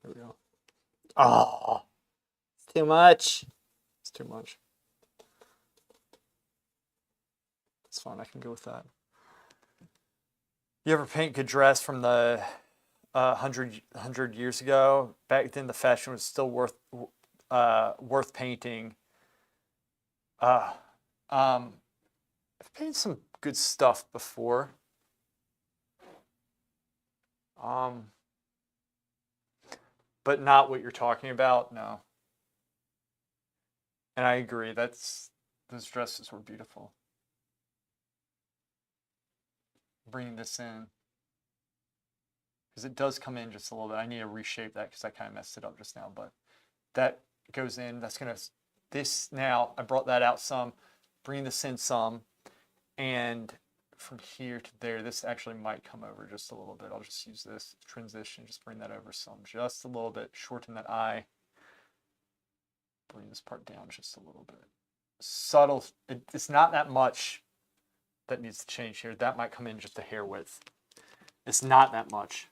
There we go. Oh, it's too much. It's too much. It's fine. I can go with that. You ever paint good dress from the 100 years ago? Back then, the fashion was still worth painting. Uh, I've painted some good stuff before. But not what you're talking about, no. And I agree, those dresses were beautiful. Bringing this in. Because it does come in just a little bit. I need to reshape that because I kind of messed it up just now. But that goes in. That's going to... This now, I brought that out some. Bring this in some. And from here to there, this actually might come over just a little bit. I'll just use this transition. Just bring that over some. Just a little bit. Shorten that eye. Bring this part down just a little bit. Subtle. It's not that much that needs to change here. That might come in just a hair width. It's not that much.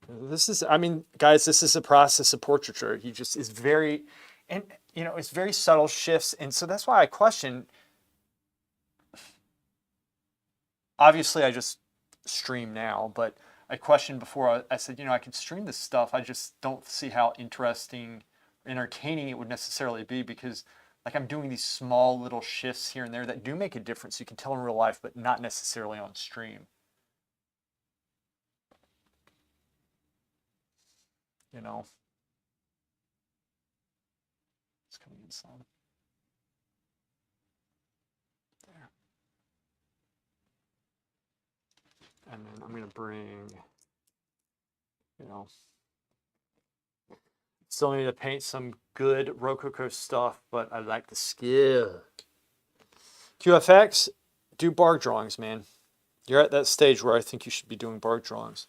This is, I mean, guys, this is a process of portraiture. He just is very, and you know, it's very subtle shifts. And so that's why I question. Obviously, I just stream now, but I questioned before. I said, you know, I can stream this stuff. I just don't see how interesting, entertaining it would necessarily be because, like, I'm doing these small little shifts here and there that do make a difference. You can tell in real life, but not necessarily on stream. You know, it's coming in some. There. And then I'm going to bring, you know, still need to paint some good Rococo stuff, but I like the skill. QFX, do bark drawings, man. You're at that stage where I think you should be doing bark drawings.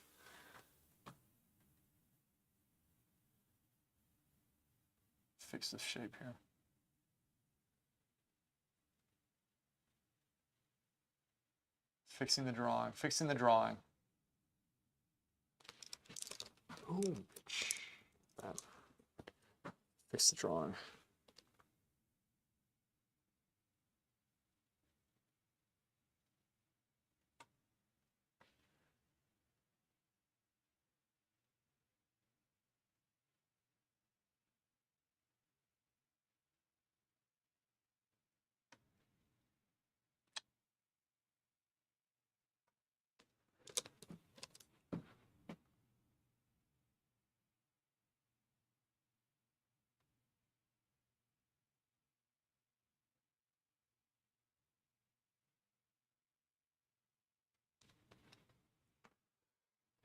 Fix this shape here. Fixing the drawing, fixing the drawing. Ooh, fix the drawing.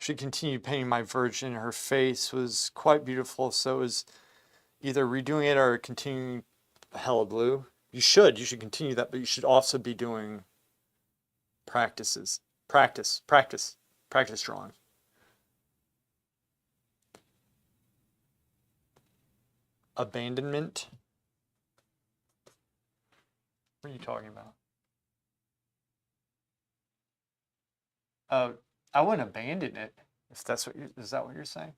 She continued painting my Virgin. Her face was quite beautiful, so it was either redoing it or continuing Hella Blue. You should continue that, but you should also be doing practice drawing. Abandonment? What are you talking about? I wouldn't abandon it. If that's what is that what you're saying?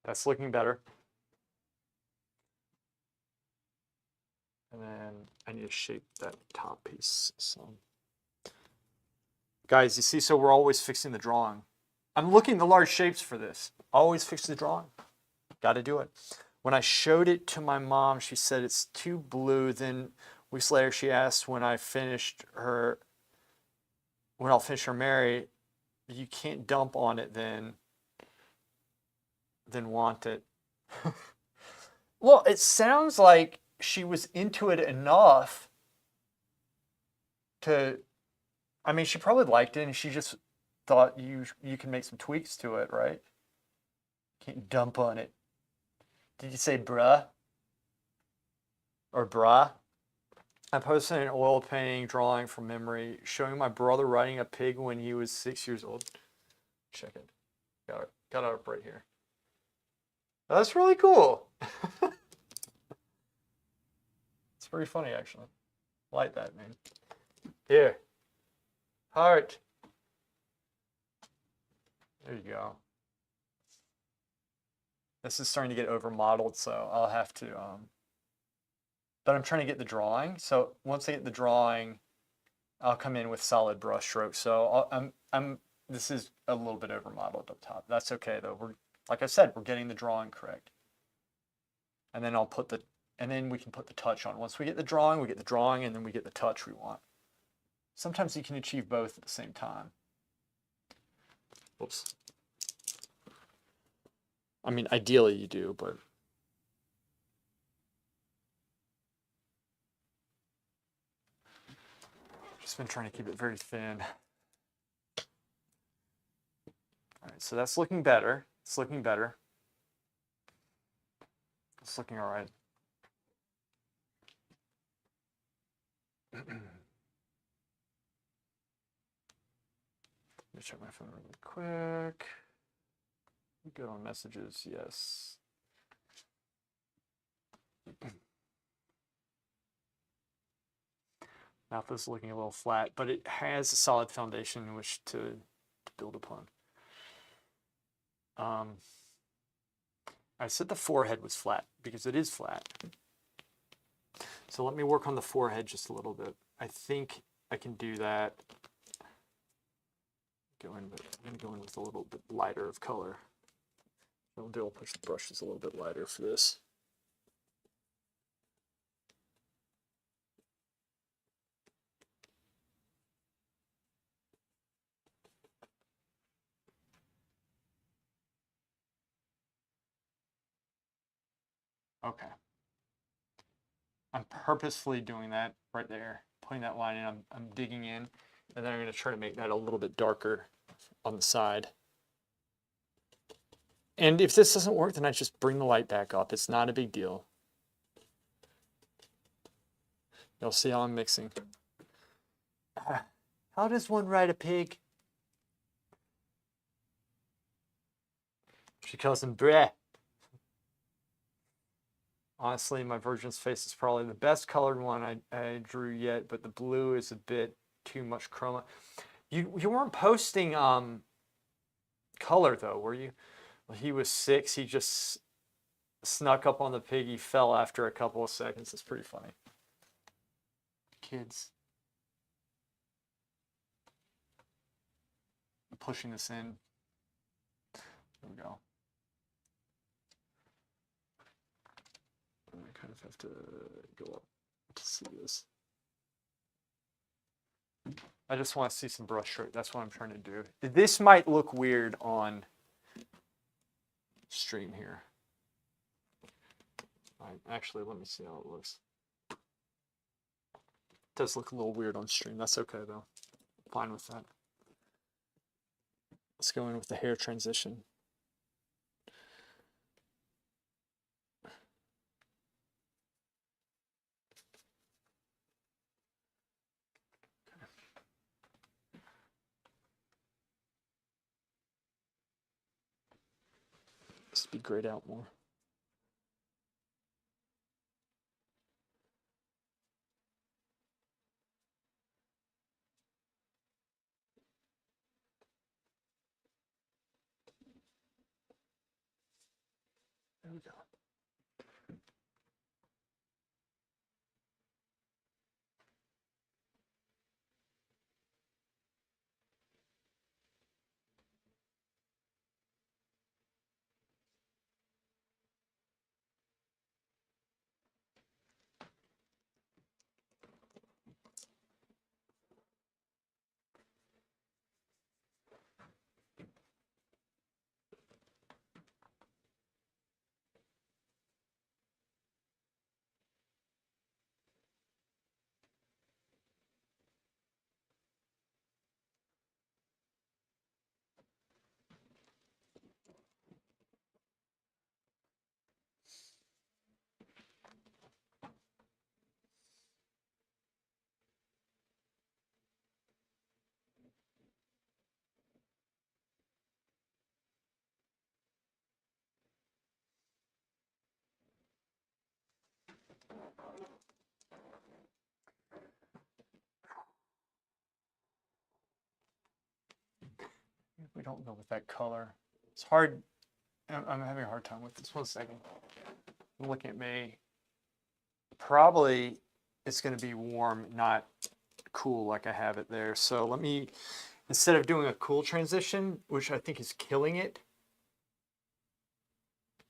That's looking better. And then I need to shape that top piece some. Guys, you see, so we're always fixing the drawing. I'm looking at the large shapes for this. Always fix the drawing. Got to do it. When I showed it to my mom, she said it's too blue. Then weeks later, she asked when I'll finish her Mary, you can't dump on it then want it. Well, it sounds like she was into it enough to, I mean, she probably liked it and she just thought you can make some tweaks to it, right? Can't dump on it. Did you say bruh? Or brah? I posted an oil painting drawing from memory showing my brother riding a pig when he was 6 years old. Check it. Got it up right here. That's really cool. It's pretty funny, actually. I like that, man. Here. Heart. There you go. This is starting to get over modeled, so I'll have to, but I'm trying to get the drawing. So once I get the drawing, I'll come in with solid brush strokes. So this is a little bit over modeled up top. That's okay though. Like I said, we're getting the drawing correct. And then and then we can put the touch on. Once we get the drawing, and then we get the touch we want. Sometimes you can achieve both at the same time. Whoops. I mean, ideally you do, but just been trying to keep it very thin. All right, so that's looking better. It's looking better. It's looking all right. Let me check my phone really quick. Good on messages, yes. Mouth is looking a little flat, but it has a solid foundation in which to build upon. I said the forehead was flat because it is flat. So let me work on the forehead just a little bit. I think I can do that. I'm going to go in with a little bit lighter of color. I'll push the brushes a little bit lighter for this. Okay. I'm purposefully doing that right there, putting that line in. I'm digging in, and then I'm going to try to make that a little bit darker on the side. And if this doesn't work, then I just bring the light back up. It's not a big deal. You'll see how I'm mixing. How does one ride a pig? She calls him Breh. Honestly, my Virgin's face is probably the best colored one I drew yet, but the blue is a bit too much chroma. You weren't posting color though, were you? When he was 6, he just snuck up on the pig. He fell after a couple of seconds. It's pretty funny. Kids. I'm pushing this in. There we go. I kind of have to go up to see this. I just want to see some brush stroke. That's what I'm trying to do. This might look weird on stream here. All right, actually, let me see how it looks. It does look a little weird on stream. That's okay though. Fine with that. Let's go in with the hair transition. This would be grayed out more. There we go. We don't go with that color. It's hard. I'm having a hard time with this. 1 second. I'm looking at May. Probably it's going to be warm, not cool like I have it there. So let me, instead of doing a cool transition, which I think is killing it,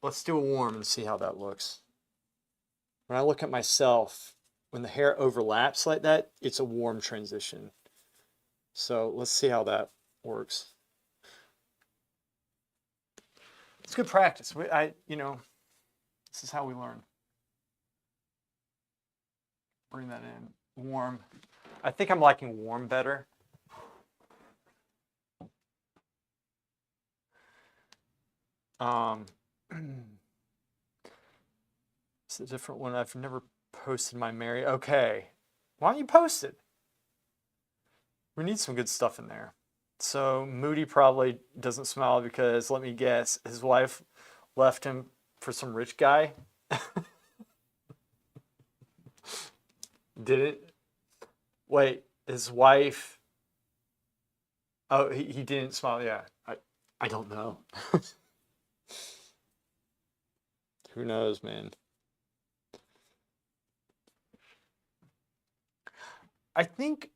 let's do a warm and see how that looks. When I look at myself, when the hair overlaps like that, it's a warm transition. So let's see how that works. It's good practice. This is how we learn. Bring that in. Warm. I think I'm liking warm better. It's a different one. I've never posted my Mary. Okay. Why don't you post it? We need some good stuff in there. So Moody probably doesn't smile because, let me guess, his wife left him for some rich guy. Did it? Wait, his wife. Oh, he didn't smile. Yeah, I don't know. Who knows, man? I think.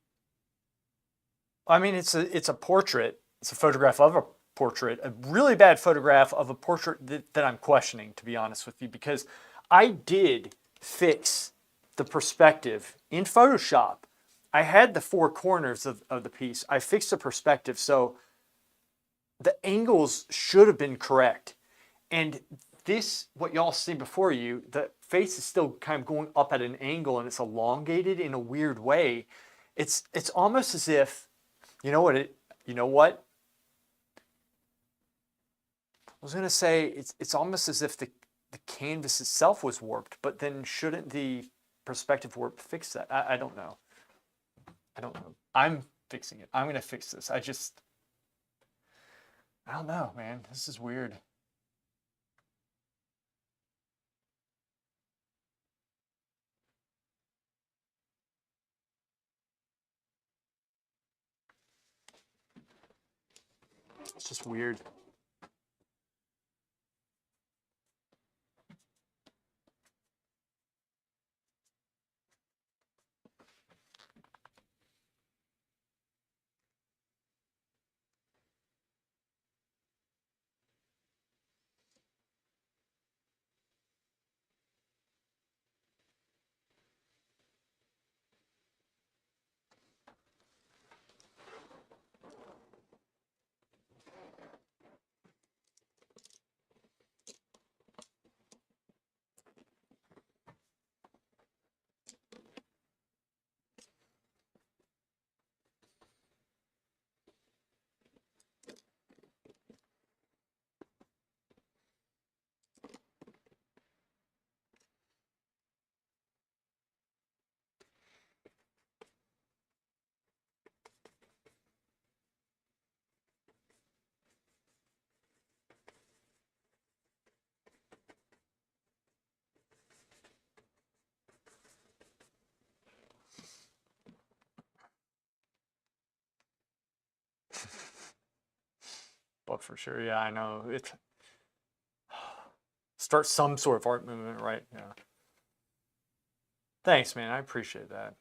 I mean, it's a portrait. It's a photograph of a portrait. A really bad photograph of a portrait that I'm questioning, to be honest with you, because I did fix the perspective in Photoshop. I had the four corners of the piece. I fixed the perspective, so the angles should have been correct. And this, what y'all see before you, the face is still kind of going up at an angle and it's elongated in a weird way. It's almost as if, you know what? I was gonna say it's almost as if the canvas itself was warped, but then shouldn't the perspective warp fix that? I don't know. I don't know. I'm fixing it. I'm gonna fix this. I don't know, man. This is weird. It's just weird. But for sure, yeah, I know. It's start some sort of art movement, right? Yeah. Thanks, man. I appreciate that.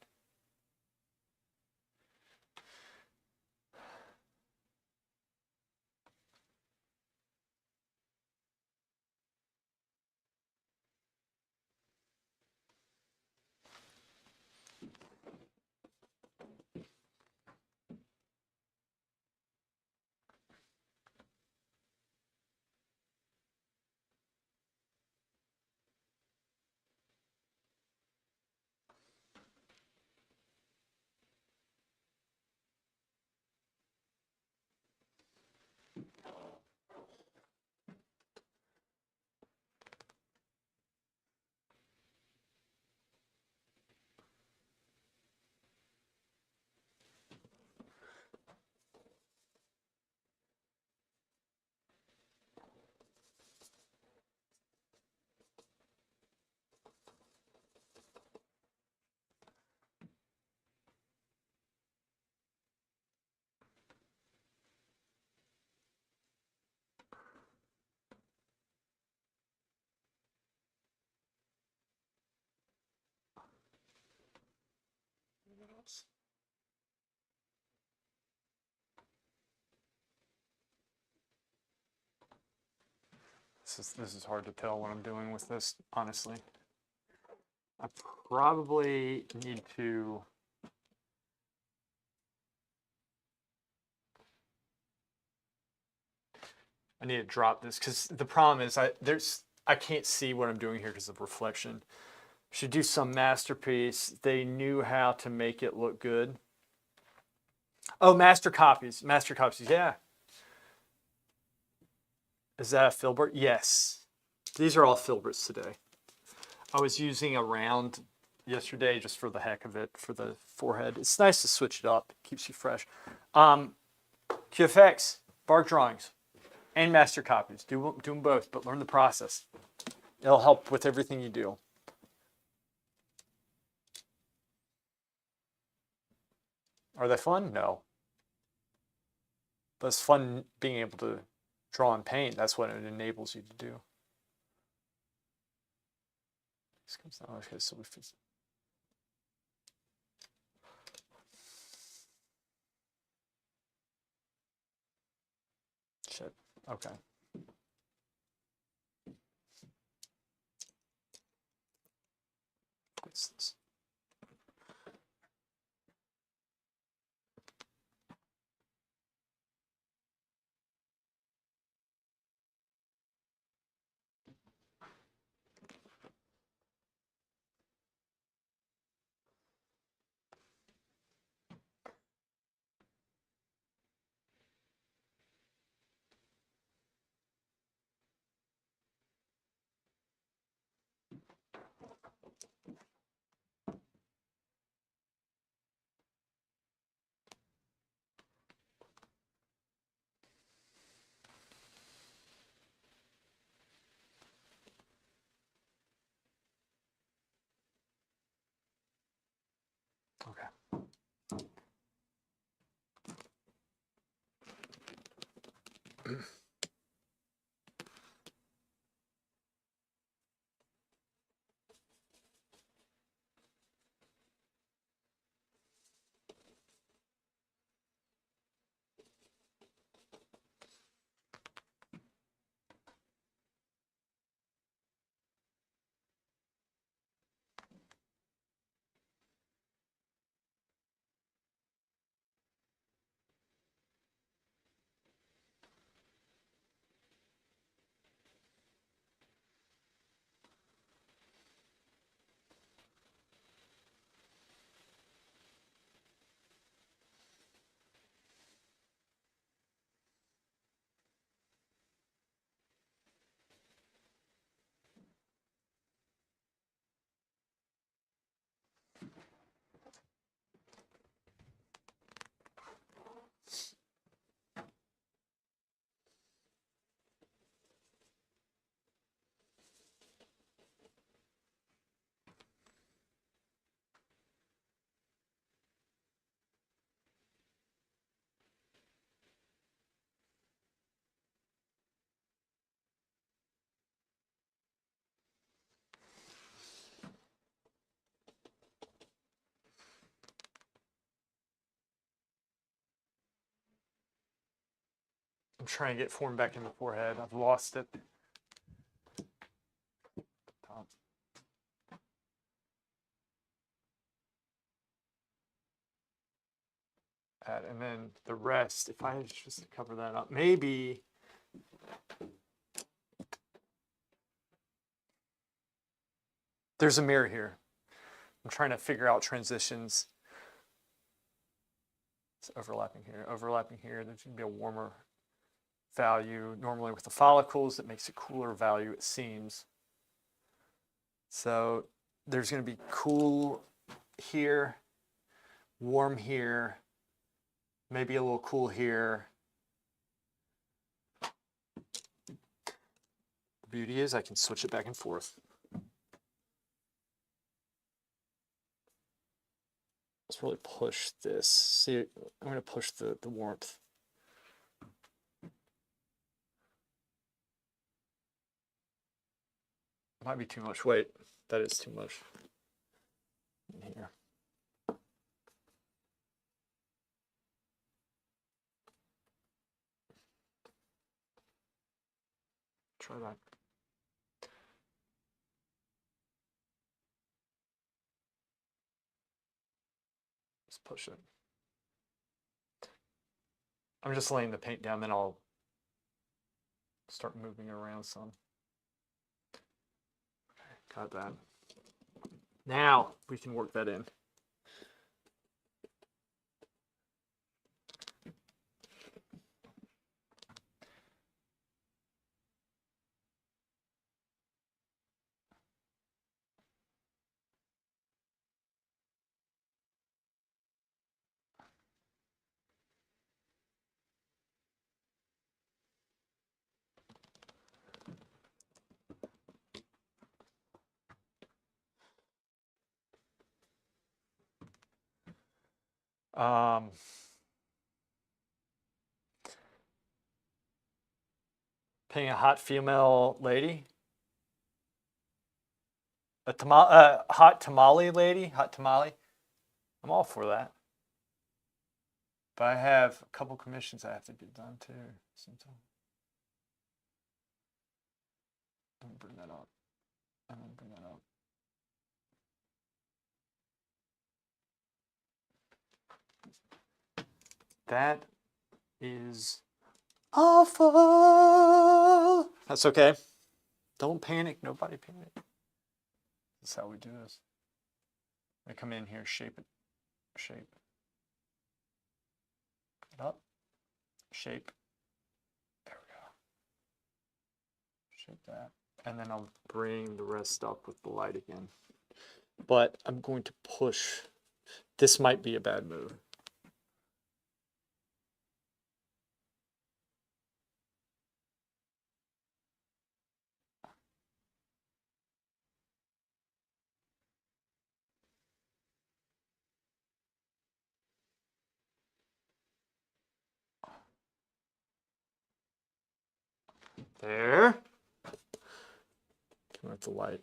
This is hard to tell what I'm doing with this, honestly. I probably need to. I need to drop this because the problem is I can't see what I'm doing here because of reflection. Should do some masterpiece. They knew how to make it look good. Oh, master copies. Master copies. Yeah. Is that a filbert? Yes. These are all filberts today. I was using a round yesterday just for the heck of it for the forehead. It's nice to switch it up. It keeps you fresh. QFX, bark drawings, and master copies. Do them both, but learn the process. It'll help with everything you do. Are they fun? No. But it's fun being able to draw and paint. That's what it enables you to do. This comes down. Okay, so we fix it. Shit. Okay. What's this? Okay. I'm trying to get form back in the forehead. I've lost it. And then the rest, if I just cover that up, maybe there's a mirror here. I'm trying to figure out transitions. It's overlapping here, overlapping here. There's going to be a warmer value. Normally with the follicles, it makes a cooler value, it seems. So there's going to be cool here, warm here, maybe a little cool here. The beauty is I can switch it back and forth. Let's really push this. See, I'm going to push the warmth. Might be too much. Wait, that is too much. In here. Try that. Just push it. I'm just laying the paint down, then I'll start moving it around some. Got that. Now we can work that in. Paying a hot female lady, a hot tamale lady, hot tamale. I'm all for that. But I have a couple commissions I have to get done too. Sometime. I'm gonna bring that up. I'm gonna bring that up. That is awful. That's okay. Don't panic. Nobody panic. That's how we do this. I come in here, shape it. Shape. It up. Shape. There we go. Shape that. And then I'll bring the rest up with the light again. But I'm going to push. This might be a bad move. There. Come with the light.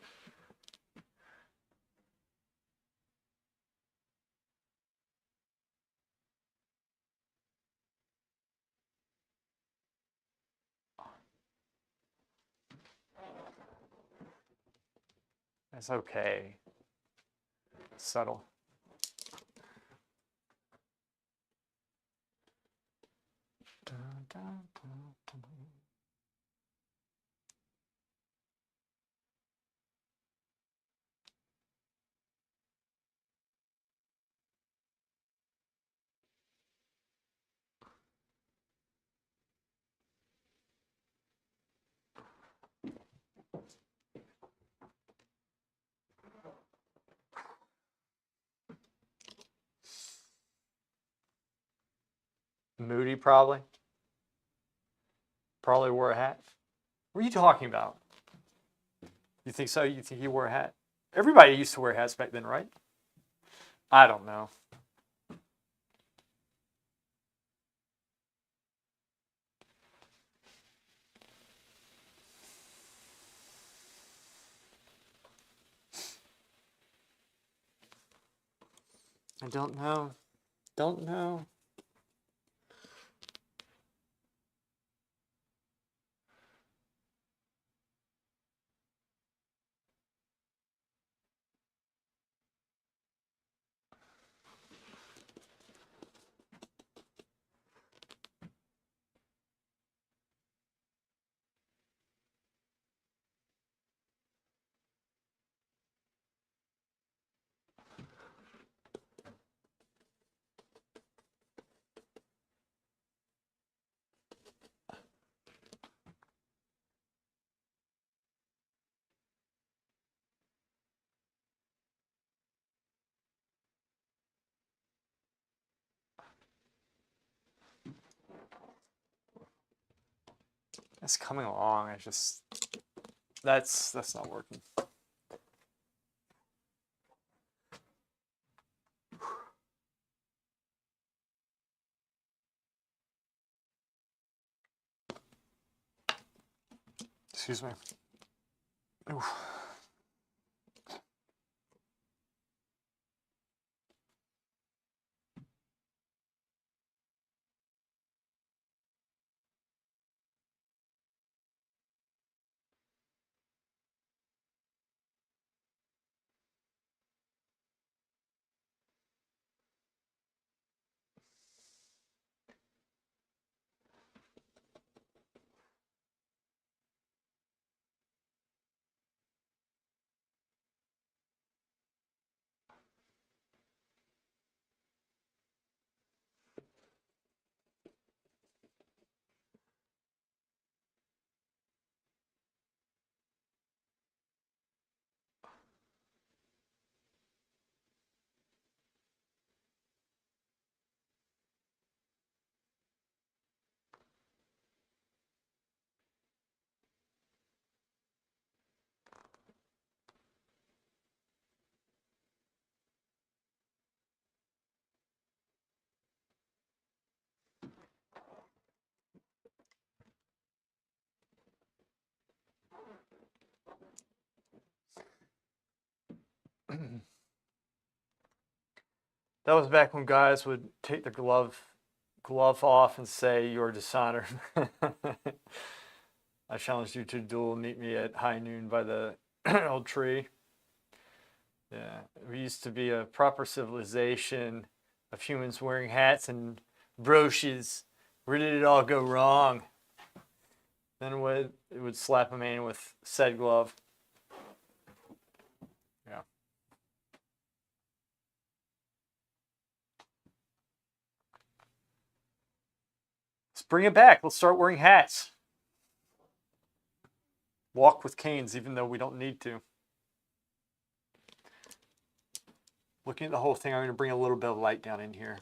That's okay. Subtle. Dun, dun, dun, dun. Moody, probably. Probably wore a hat. What are you talking about? You think so? You think he wore a hat? Everybody used to wear hats back then, right? I don't know. I don't know. Don't know. It's coming along. I just that's not working. Excuse me. Oof. That was back when guys would take their glove off and say you're dishonored. I challenged you to a duel. Meet me at high noon by the old tree. Yeah, we used to be a proper civilization of humans wearing hats and brooches. Where did it all go wrong? Then it would slap a man with said glove. Yeah. Let's bring it back. Let's start wearing hats. Walk with canes, even though we don't need to. Looking at the whole thing, I'm going to bring a little bit of light down in here.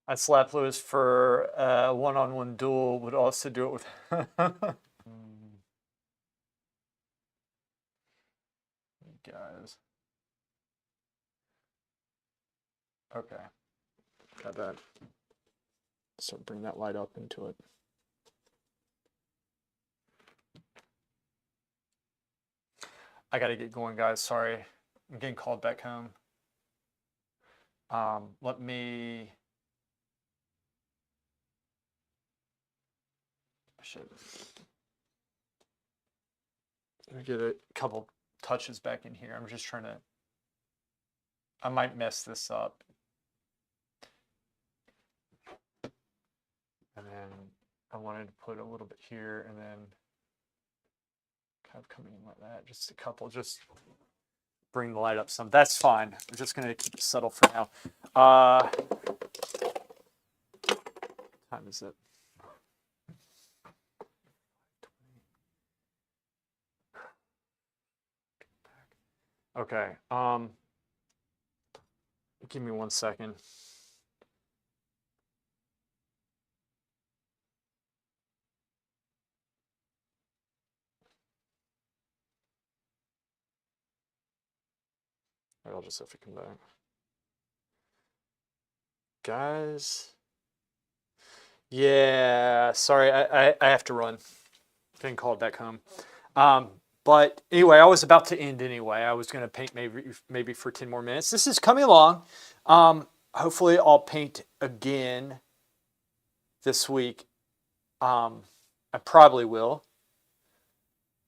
I slap Lewis for a one-on-one duel. Would also do it with. Guys. Okay. Got that. So bring that light up into it. I gotta get going, guys. Sorry, I'm getting called back home. Let me. Let me get a couple touches back in here. I'm just trying to. I might mess this up. And then I wanted to put a little bit here and then kind of coming in like that. Just a couple, just bring the light up some. That's fine. I'm just going to keep it subtle for now. Time is it? Okay. Give me 1 second. I'll just have to come back. Guys. Yeah, sorry, I have to run. Getting called back home. But anyway, I was about to end anyway. I was going to paint maybe for 10 more minutes. This is coming along. Hopefully I'll paint again this week. I probably will.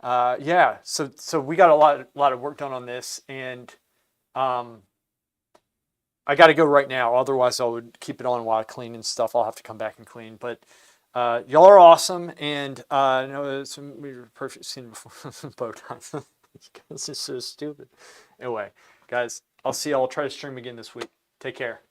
Yeah, so we got a lot of work done on this, and I got to go right now. Otherwise, I would keep it on while I clean and stuff. I'll have to come back and clean. But y'all are awesome, and I know it's a perfect scene before bow ties. You guys are so stupid. Anyway, guys, I'll see y'all. I'll try to stream again this week. Take care.